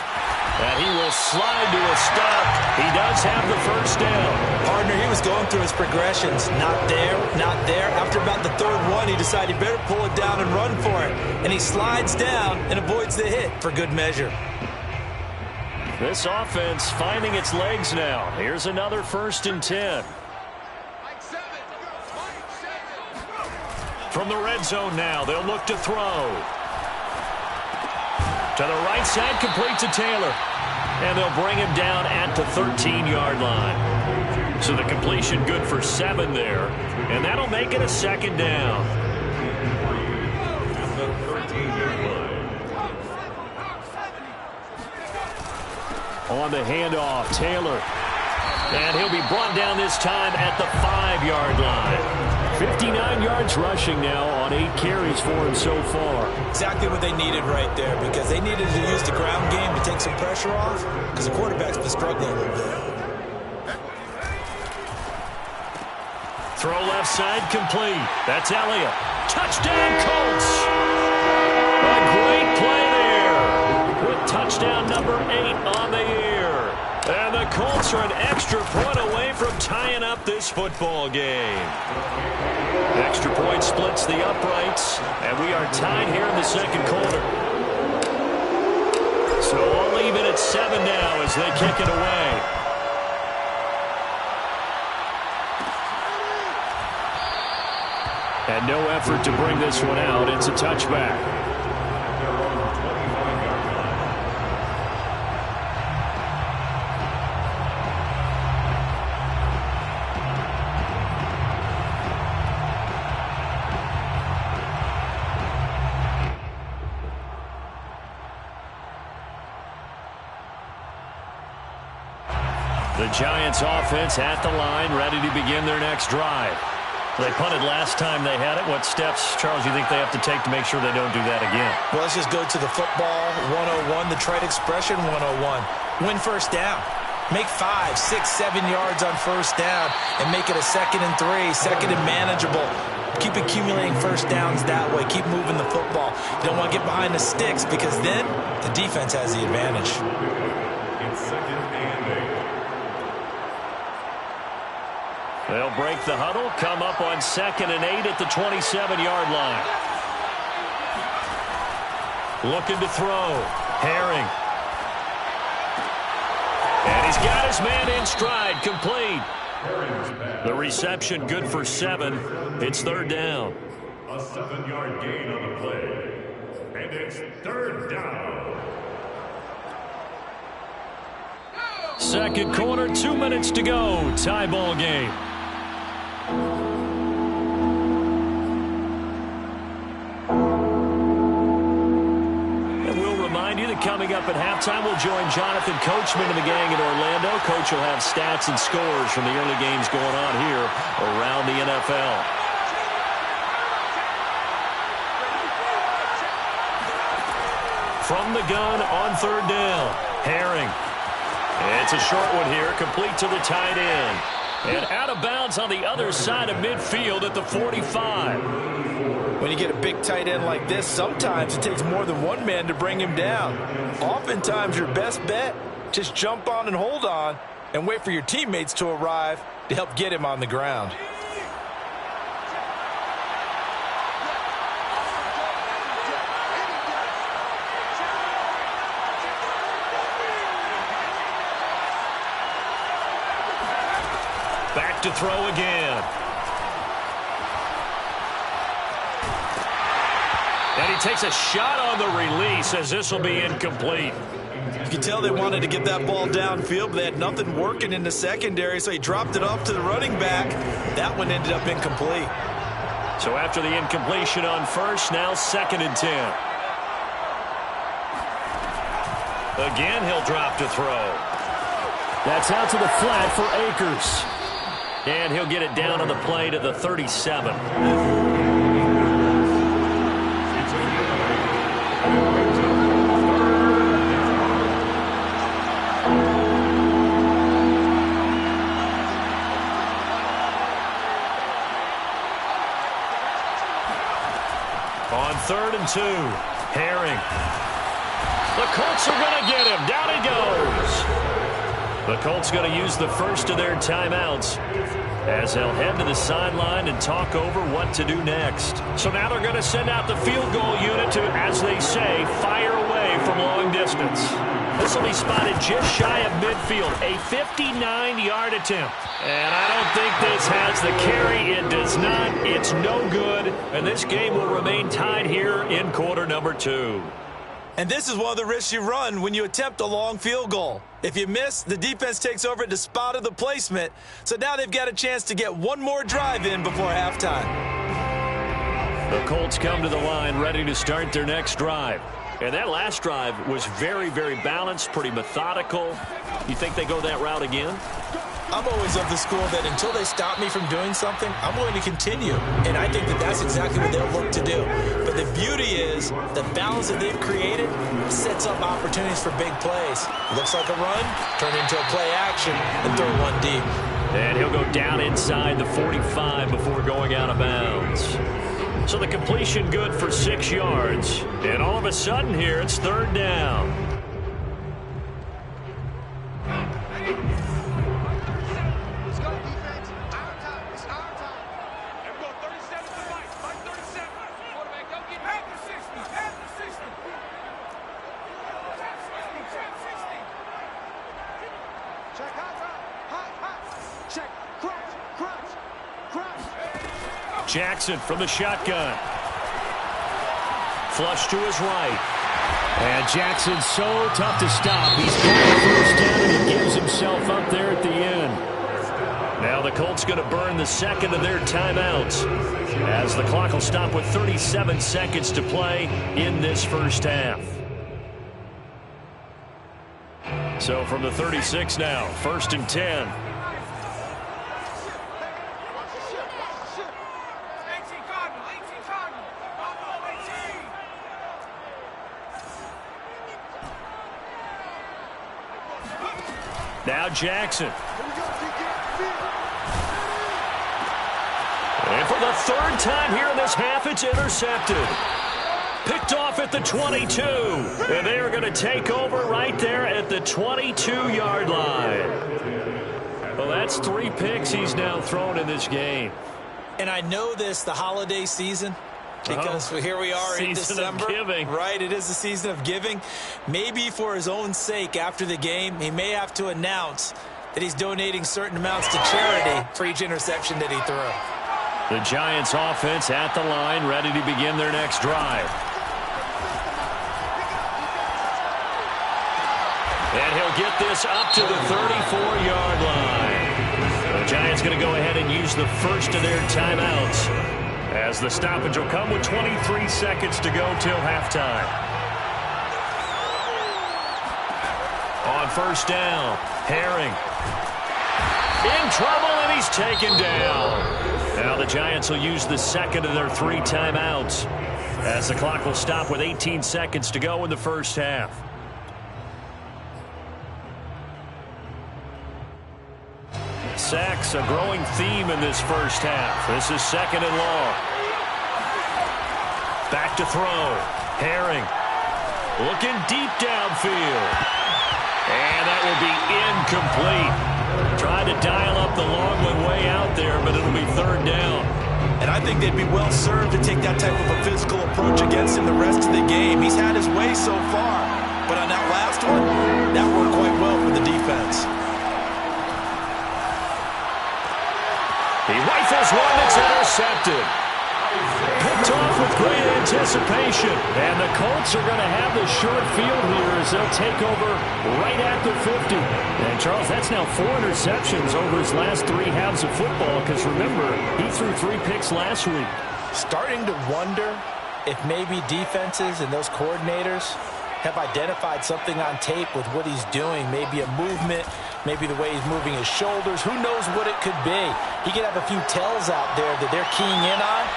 And he will slide to a stop. He does have the 1st down. Partner, he was going through his progressions. Not there, not there. After about the 3rd one, he decided he better pull it down and run for it. And he slides down and avoids the hit for good measure. This offense finding its legs now. Here's another 1st and 10. From the red zone now, they'll look to throw. To the right side, complete to Taylor. And they'll bring him down at the 13-yard line. So the completion good for 7 there. And that'll make it a 2nd down. On the handoff, Taylor. And he'll be brought down this time at the 5-yard line. 59 yards rushing now on 8 carries for him so far. Exactly what they needed right there, because they needed to use the ground game to take some pressure off, because the quarterback's been struggling a little bit. Throw left side complete. That's Elliott. Touchdown, Colts. A great play there with touchdown number 8 on the year. And the Colts are an extra point away from tying up this football game. Extra point splits the uprights, and we are tied here in the second quarter. So all even at 7 now as they kick it away. And no effort to bring this one out. It's a touchback. The Giants offense at the line, ready to begin their next drive. They punted last time they had it. What steps, Charles, you think they have to take to make sure they don't do that again? Well, let's just go to the football 101, the trade expression 101. Win first down. Make 5, 6, 7 yards on first down and make it a 2nd and 3, second and manageable. Keep accumulating first downs that way. Keep moving the football. You don't want to get behind the sticks because then the defense has the advantage. It's 2nd and 8. They'll break the huddle, come up on 2nd and 8 at the 27-yard line. Looking to throw. Herring. And he's got his man in stride, complete. The reception good for 7. It's 3rd down. A 7-yard gain on the play. And it's 3rd down. Second quarter, 2 minutes to go. Tie ball game. And we'll remind you that coming up at halftime, we'll join Jonathan Coachman and the gang in Orlando. Coach will have stats and scores from the early games going on here around the NFL. From the gun on 3rd down, Herring. It's a short one here, complete to the tight end. And out of bounds on the other side of midfield at the 45. When you get a big tight end like this, sometimes it takes more than one man to bring him down. Oftentimes, your best bet, just jump on and hold on and wait for your teammates to arrive to help get him on the ground. Back to throw again. And he takes a shot on the release as this will be incomplete. You can tell they wanted to get that ball downfield, but they had nothing working in the secondary, so he dropped it off to the running back. That one ended up incomplete. So after the incompletion on first, now 2nd and 10. Again, he'll drop to throw. That's out to the flat for Akers. And he'll get it down on the play to the 37. On 3rd and 2, Herring. The Colts are going to get him. Down he goes. The Colts going to use the first of their timeouts as they'll head to the sideline and talk over what to do next. So now they're going to send out the field goal unit to, as they say, fire away from long distance. This will be spotted just shy of midfield, a 59-yard attempt. And I don't think this has the carry. It does not. It's no good. And this game will remain tied here in quarter number 2. And this is one of the risks you run when you attempt a long field goal. If you miss, the defense takes over at the spot of the placement. So now they've got a chance to get one more drive in before halftime. The Colts come to the line ready to start their next drive. And that last drive was very, very balanced, pretty methodical. You think they go that route again? I'm always of the school that until they stop me from doing something, I'm going to continue. And I think that that's exactly what they'll look to do. But the beauty is the balance that they've created sets up opportunities for big plays. Looks like a run, turn into a play action, and throw one deep. And he'll go down inside the 45 before going out of bounds. So the completion good for 6 yards. And all of a sudden here, it's 3rd down. Jackson from the shotgun. Flush to his right. And Jackson's so tough to stop. He's got the first down, and he gives himself up there at the end. Now the Colts going to burn the second of their timeouts, as the clock will stop with 37 seconds to play in this first half. So from the 36 now, 1st and 10. Now Jackson. And for the third time here in this half, it's intercepted. Picked off at the 22. And they are going to take over right there at the 22-yard line. Well, that's 3 picks he's now thrown in this game. And I know this, the holiday season, because here we are in December. Season of giving. Right, it is the season of giving. Maybe for his own sake after the game, he may have to announce that he's donating certain amounts to charity for each interception that he threw. The Giants offense at the line, ready to begin their next drive. And he'll get this up to the 34-yard line. The Giants going to go ahead and use the first of their timeouts, as the stoppage will come with 23 seconds to go till halftime. On first down, Herring. In trouble, and he's taken down. Now the Giants will use the second of their 3 timeouts, as the clock will stop with 18 seconds to go in the first half. Sacks, a growing theme in this first half. This is 2nd and long. Back to throw. Herring looking deep downfield. And that will be incomplete. Tried to dial up the long one way out there, but it'll be 3rd down. And I think they'd be well served to take that type of a physical approach against him the rest of the game. He's had his way so far, but on that last one, that worked quite well for the defense. He rifles one that's intercepted. Picked off with great anticipation. And the Colts are going to have the short field here as they'll take over right at the 50. And, Charles, that's now 4 interceptions over his last 3 halves of football, because, remember, he threw 3 picks last week. Starting to wonder if maybe defenses and those coordinators have identified something on tape with what he's doing. Maybe a movement, maybe the way he's moving his shoulders. Who knows what it could be? He could have a few tells out there that they're keying in on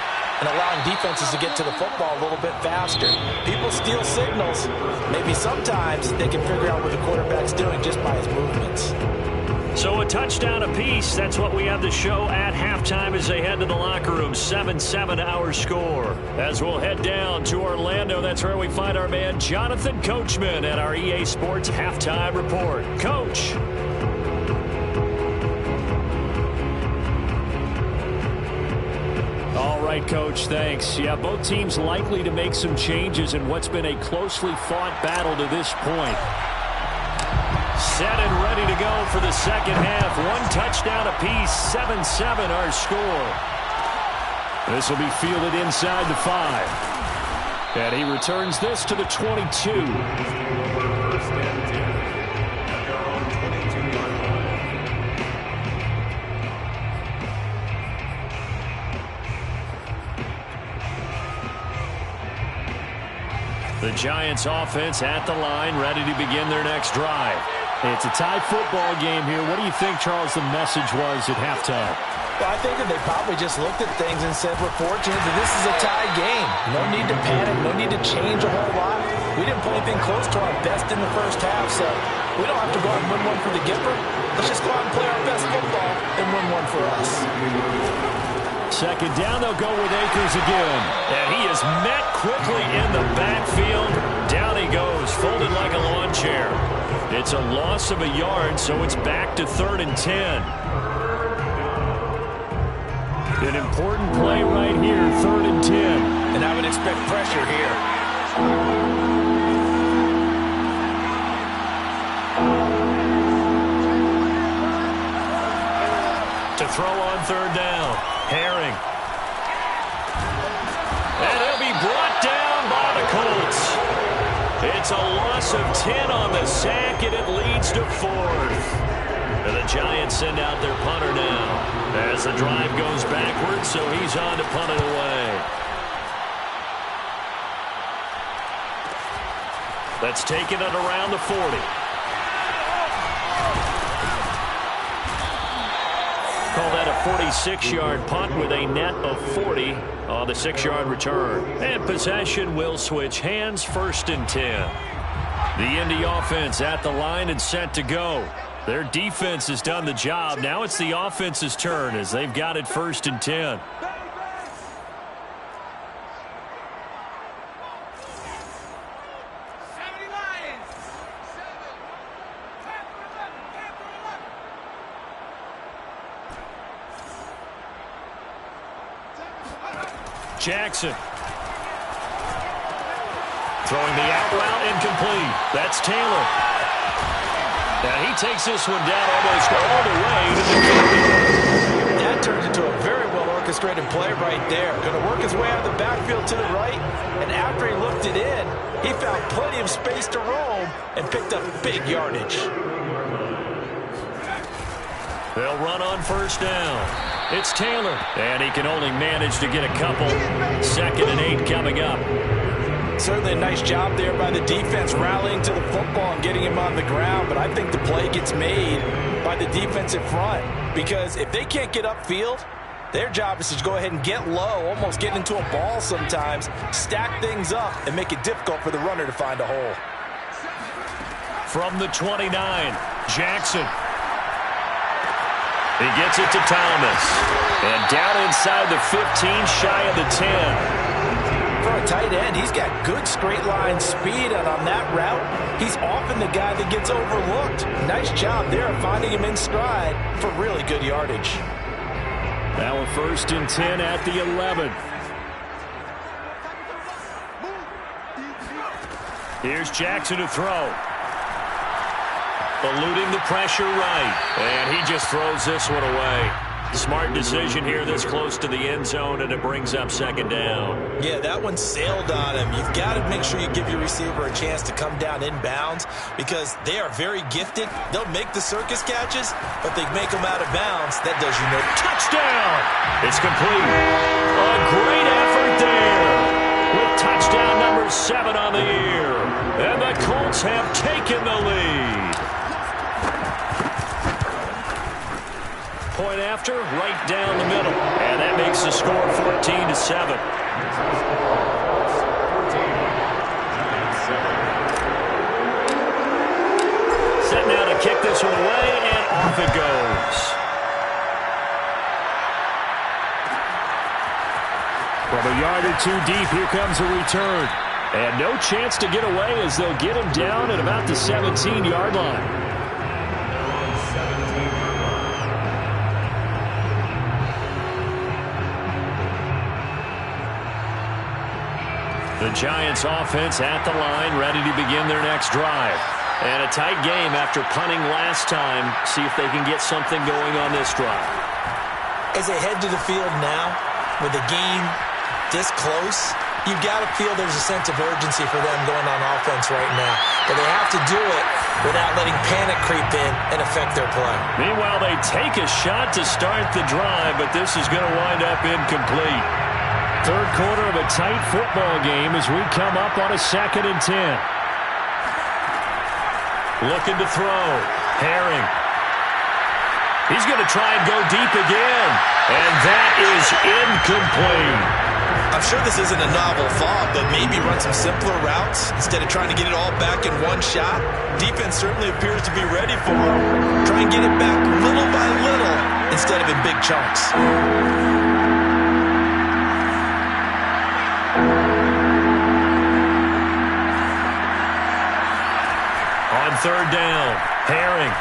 and allowing defenses to get to the football a little bit faster. People steal signals. Maybe sometimes they can figure out what the quarterback's doing just by his movements. So a touchdown apiece. That's what we have to show at halftime as they head to the locker room. 7-7 our score. As we'll head down to Orlando, that's where we find our man Jonathan Coachman at our EA Sports Halftime Report. Coach. All right, Coach, thanks. Yeah, both teams likely to make some changes in what's been a closely fought battle to this point. Set and ready to go for the second half. 1 touchdown apiece, 7-7 our score. This will be fielded inside the 5. And he returns this to the 22. The Giants offense at the line, ready to begin their next drive. It's a tie football game here. What do you think, Charles, the message was at halftime? Well, I think that they probably just looked at things and said, we're fortunate that this is a tie game. No need to panic, no need to change a whole lot. We didn't play anything close to our best in the first half, so we don't have to go out and win one for the Gipper. Let's just go out and play our best football and win one for us. Second down, they'll go with Akers again. And he is met quickly in the backfield. Down he goes, folded like a lawn chair. It's a loss of a yard, so it's back to 3rd and 10. An important play right here, 3rd and 10. And I would expect pressure here. To throw on 3rd down. Herring And he'll be brought down by the Colts. It's a loss of 10 on the sack, and it leads to 4th. And the Giants send out their punter now as the drive goes backwards, so he's on to punt it away. That's taken it around the 40. Call that a 46-yard punt with a net of 40 on the 6-yard return. And possession will switch hands, 1st and 10. The Indy offense at the line and set to go. Their defense has done the job. Now it's the offense's turn as they've got it 1st and 10. Jackson. Throwing the out route incomplete. That's Taylor. Now he takes this one down almost all the way to the 50. That turns into a very well-orchestrated play right there. Going to work his way out of the backfield to the right, and after he looked it in, he found plenty of space to roam and picked up big yardage. They'll run on 1st down. It's Taylor, and he can only manage to get a couple. 2nd and 8 coming up. Certainly a nice job there by the defense rallying to the football and getting him on the ground, but I think the play gets made by the defensive front because if they can't get upfield, their job is to go ahead and get low, almost get into a ball sometimes, stack things up, and make it difficult for the runner to find a hole. From the 29, Jackson. He gets it to Thomas. And down inside the 15, shy of the 10. For a tight end, he's got good straight line speed, and on that route, he's often the guy that gets overlooked. Nice job there of finding him in stride for really good yardage. Now a 1st and 10 at the 11. Here's Jackson to throw. Eluding the pressure right. And he just throws this one away. Smart decision here this close to the end zone, and it brings up 2nd down. Yeah, that one sailed on him. You've got to make sure you give your receiver a chance to come down inbounds because they are very gifted. They'll make the circus catches, but they make them out of bounds. That does you no touchdown. It's complete. A great effort there with touchdown number 7 on the year. And the Colts have taken the lead. Point after, right down the middle. And that makes the score 14-7. Set now to kick this one away, and off it goes. From a yard or 2 deep, here comes a return. And no chance to get away as they'll get him down at about the 17-yard line. The Giants offense at the line, ready to begin their next drive. And a tight game after punting last time. See if they can get something going on this drive. As they head to the field now, with the game this close, you've got to feel there's a sense of urgency for them going on offense right now. But they have to do it without letting panic creep in and affect their play. Meanwhile, they take a shot to start the drive, but this is going to wind up incomplete. Third quarter of a tight football game as we come up on a 2nd and 10. Looking to throw. Herring. He's going to try and go deep again. And that is incomplete. I'm sure this isn't a novel thought, but maybe run some simpler routes instead of trying to get it all back in one shot. Defense certainly appears to be ready for it. Try and get it back little by little instead of in big chunks. On 3rd down, Herring.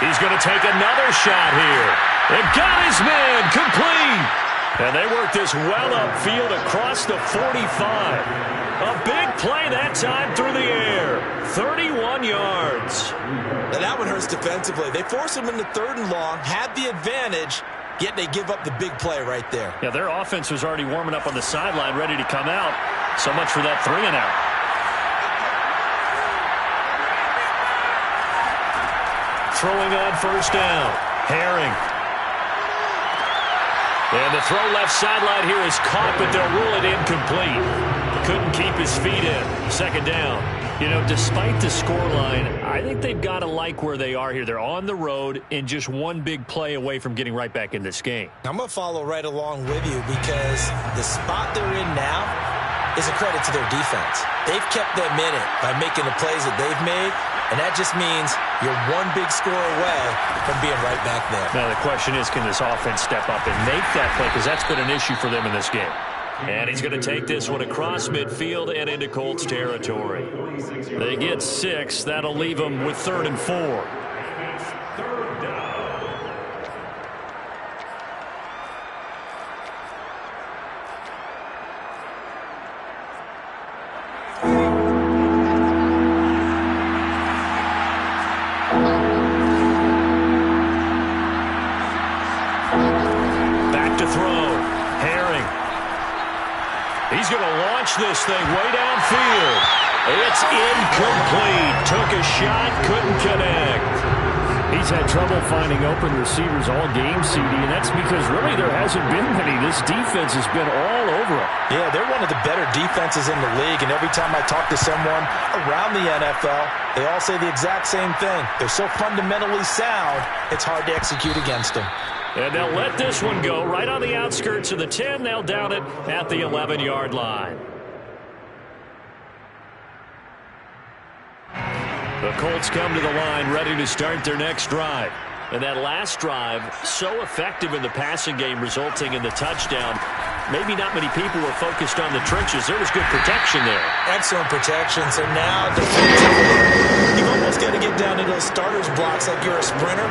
He's going to take another shot here. And got his man complete. And they work this well upfield across the 45. A big play that time through the air. 31 yards. Now that one hurts defensively. They forced him into 3rd and long, had the advantage, yet they give up the big play right there. Yeah, their offense was already warming up on the sideline, ready to come out. So much for that 3-and-out. Throwing on first down. Herring. And the throw left sideline here is caught, but they'll rule it incomplete. Couldn't keep his feet in. Second down. You know, despite the scoreline, I think they've got to like where they are here. They're on the road and just one big play away from getting right back in this game. I'm going to follow right along with you because the spot they're in now is a credit to their defense. They've kept them in it by making the plays that they've made, and that just means you're one big score away from being right back there. Now the question is, can this offense step up and make that play? Because that's been an issue for them in this game. And he's going to take this one across midfield and into Colts territory. They get 6. That'll leave them with 3rd and 4. Back to throw. Herring. He's going to launch this thing way downfield. It's incomplete. Took a shot, couldn't connect. He's had trouble finding open receivers all game, CD, and that's because really there hasn't been many. This defense has been all over him. Yeah, they're one of the better defenses in the league, and every time I talk to someone around the NFL, they all say the exact same thing. They're so fundamentally sound, it's hard to execute against them. And they'll let this one go right on the outskirts of the 10. They'll down it at the 11-yard line. The Colts come to the line ready to start their next drive. And that last drive, so effective in the passing game, resulting in the touchdown. Maybe not many people were focused on the trenches. There was good protection there. Excellent protection. So now defensively, you've almost got to get down to those starters blocks like you're a sprinter.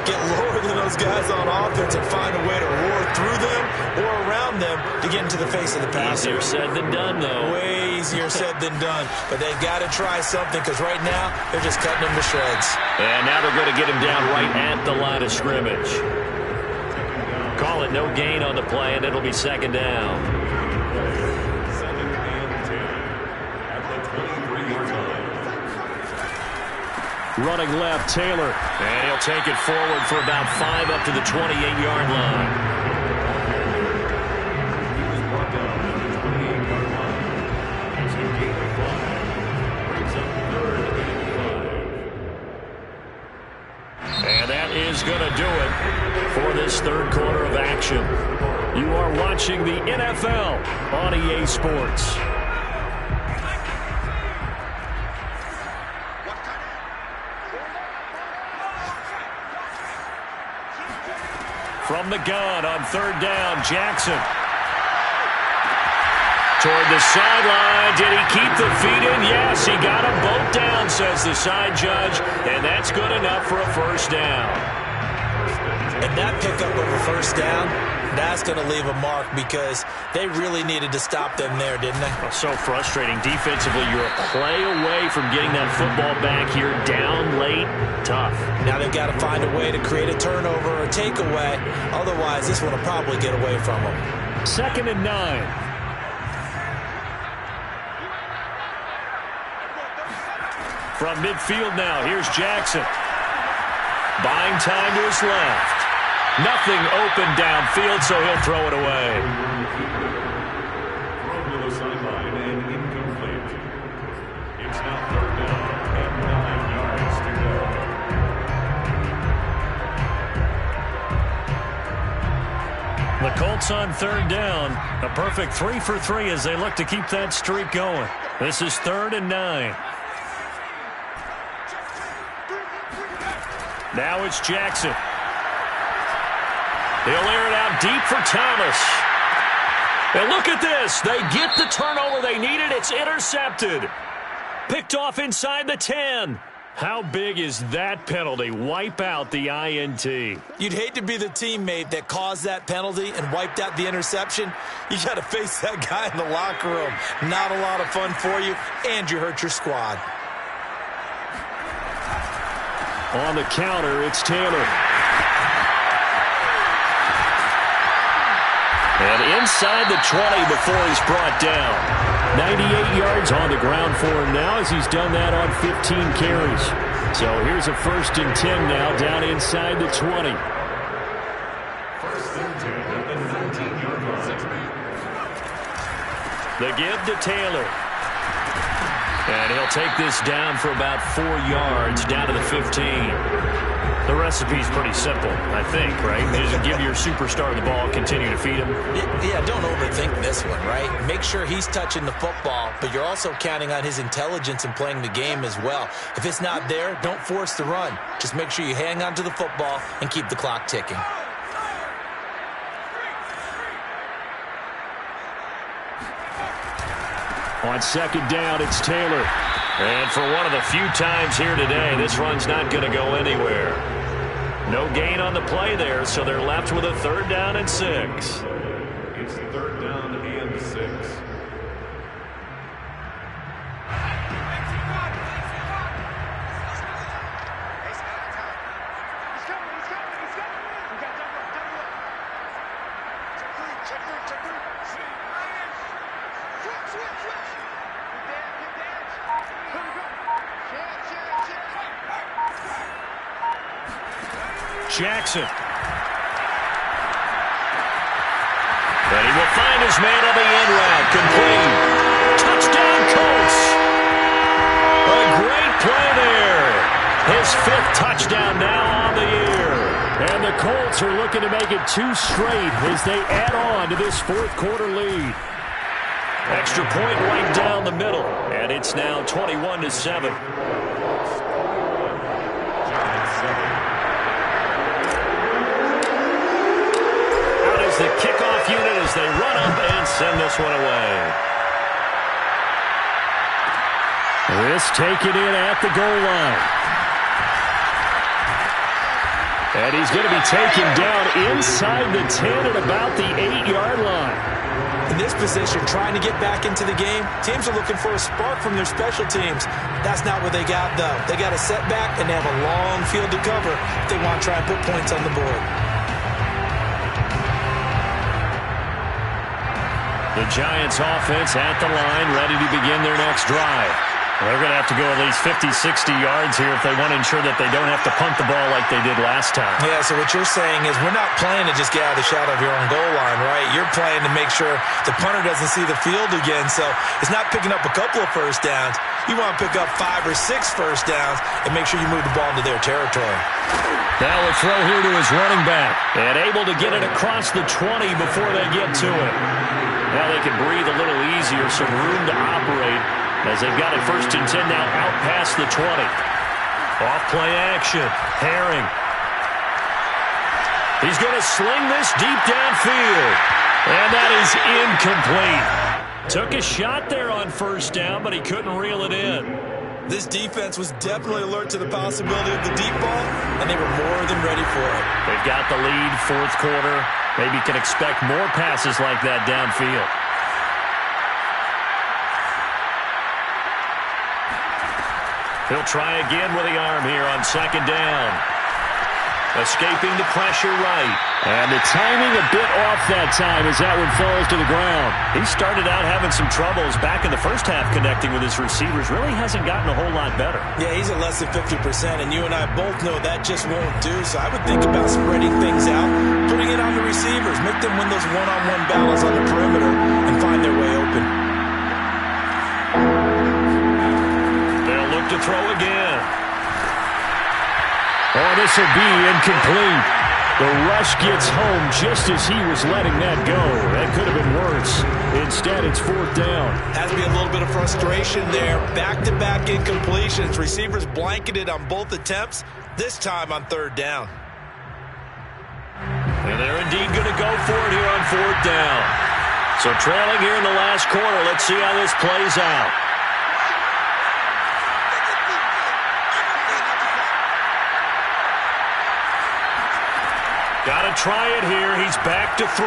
Get lower than those guys on offense and find a way to roar through them or around them to get into the face of the passer. Easier said than done, though. Way easier said than done. But they've got to try something because right now they're just cutting him to shreds. And now they're going to get him down right at the line of scrimmage. Call it no gain on the play, and it'll be second down. Second and 10 at the 23-yard line. Running left, Taylor. And he'll take it forward for about 5 up to the 28-yard line. He was brought down at the 28-yard line. It's a gain of 5. Brings up 3rd and 5. And that is going to do it for this third quarter of action. You are watching the NFL on EA Sports. From the gun on third down, Jackson. Toward the sideline. Did he keep the feet in? Yes, he got them both down, says the side judge. And that's good enough for a first down. And that pickup of a first down, that's going to leave a mark because they really needed to stop them there, didn't they? Well, so frustrating. Defensively, you're a play away from getting that football back here. Down late, tough. Now they've got to find a way to create a turnover or a takeaway. Otherwise, this one will probably get away from them. 2nd and 9. From midfield now, here's Jackson. Buying time to his left. Nothing open downfield, so he'll throw it away. Throw to the sideline and incomplete. It's now 3rd down and 9 yards to go. The Colts on 3rd down. A perfect 3 for 3 as they look to keep that streak going. This is 3rd and 9. Now it's Jackson. He'll air it out deep for Thomas. And look at this. They get the turnover they needed. It's intercepted. Picked off inside the 10. How big is that penalty? Wipe out the INT. You'd hate to be the teammate that caused that penalty and wiped out the interception. You got to face that guy in the locker room. Not a lot of fun for you, and you hurt your squad. On the counter, it's Taylor. And inside the 20 before he's brought down. 98 yards on the ground for him now as he's done that on 15 carries. So here's a 1st and 10 now down inside the 20. 1st and 10 at the 19-yard line. The give to Taylor. And he'll take this down for about 4 yards down to the 15. The recipe's pretty simple, I think, right? You just give your superstar the ball, continue to feed him. Yeah, don't overthink this one, right? Make sure he's touching the football, but you're also counting on his intelligence in playing the game as well. If it's not there, don't force the run. Just make sure you hang on to the football and keep the clock ticking. On 2nd down, it's Taylor. And for one of the few times here today, this run's not going to go anywhere. No gain on the play there, so they're left with a 3rd down and 6. It's 3rd down and 6. Jackson. But he will find his man on the end route. Complete. Touchdown, Colts. A great play there. His 5th touchdown now on the year. And the Colts are looking to make it 2 straight as they add on to this 4th quarter lead. Extra point right down the middle. And it's now 21-7. The kickoff unit as they run up and send this one away. This taken in at the goal line. And he's going to be taken down inside the 10 at about the 8-yard line. In this position, trying to get back into the game, teams are looking for a spark from their special teams. That's not what they got, though. They got a setback, and they have a long field to cover if they want to try and put points on the board. The Giants offense at the line, ready to begin their next drive. They're going to have to go at least 50, 60 yards here if they want to ensure that they don't have to punt the ball like they did last time. Yeah, so what you're saying is we're not playing to just get out of the shadow of your own goal line, right? You're playing to make sure the punter doesn't see the field again. So it's not picking up a couple of first downs. You want to pick up 5 or 6 first downs and make sure you move the ball into their territory. Now a throw here to his running back. And able to get it across the 20 before they get to it. Now they can breathe a little easier, some room to operate as they've got it 1st and 10 now out past the 20. Off play action. Herring. He's going to sling this deep downfield. And that is incomplete. Took a shot there on 1st down, but he couldn't reel it in. This defense was definitely alert to the possibility of the deep ball, and they were more than ready for it. They've got the lead, 4th quarter. Maybe can expect more passes like that downfield. He'll try again with the arm here on 2nd down. Escaping the pressure right. And the timing a bit off that time as that one falls to the ground. He started out having some troubles back in the first half connecting with his receivers. Really hasn't gotten a whole lot better. Yeah, he's at less than 50%, and you and I both know that just won't do. So I would think about spreading things out, putting it on the receivers, make them win those one-on-one battles on the perimeter and find their way open. They'll look to throw again. Oh, this will be incomplete. The rush gets home just as he was letting that go. That could have been worse. Instead, it's 4th down. Has to be a little bit of frustration there. Back-to-back incompletions. Receivers blanketed on both attempts, this time on 3rd down. And they're indeed going to go for it here on 4th down. So trailing here in the last quarter. Let's see how this plays out. Got to try it here. He's back to throw.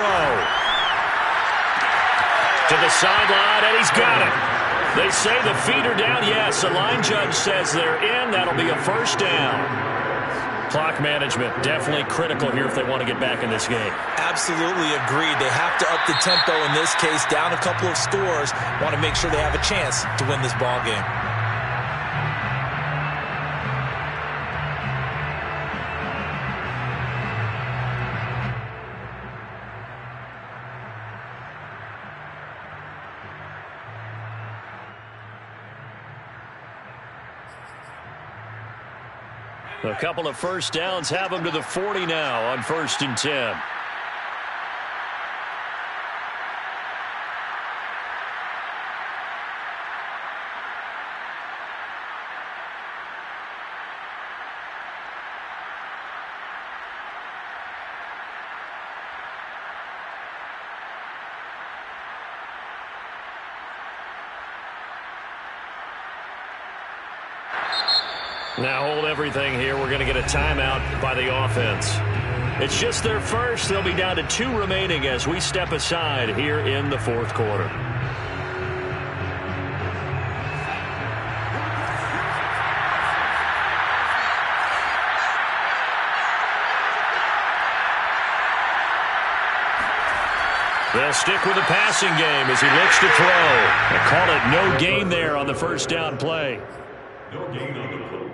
To the sideline, and he's got it. They say the feet are down. Yes, the line judge says they're in. That'll be a 1st down. Clock management, definitely critical here if they want to get back in this game. Absolutely agreed. They have to up the tempo in this case, down a couple of scores. Want to make sure they have a chance to win this ball game. A couple of first downs have them to the 40 now on 1st and 10. Now hold everything here. We're going to get a timeout by the offense. It's just their first. They'll be down to 2 remaining as we step aside here in the 4th quarter. They'll stick with the passing game as he looks to throw. They call it no gain there on the first down play. No gain on the play.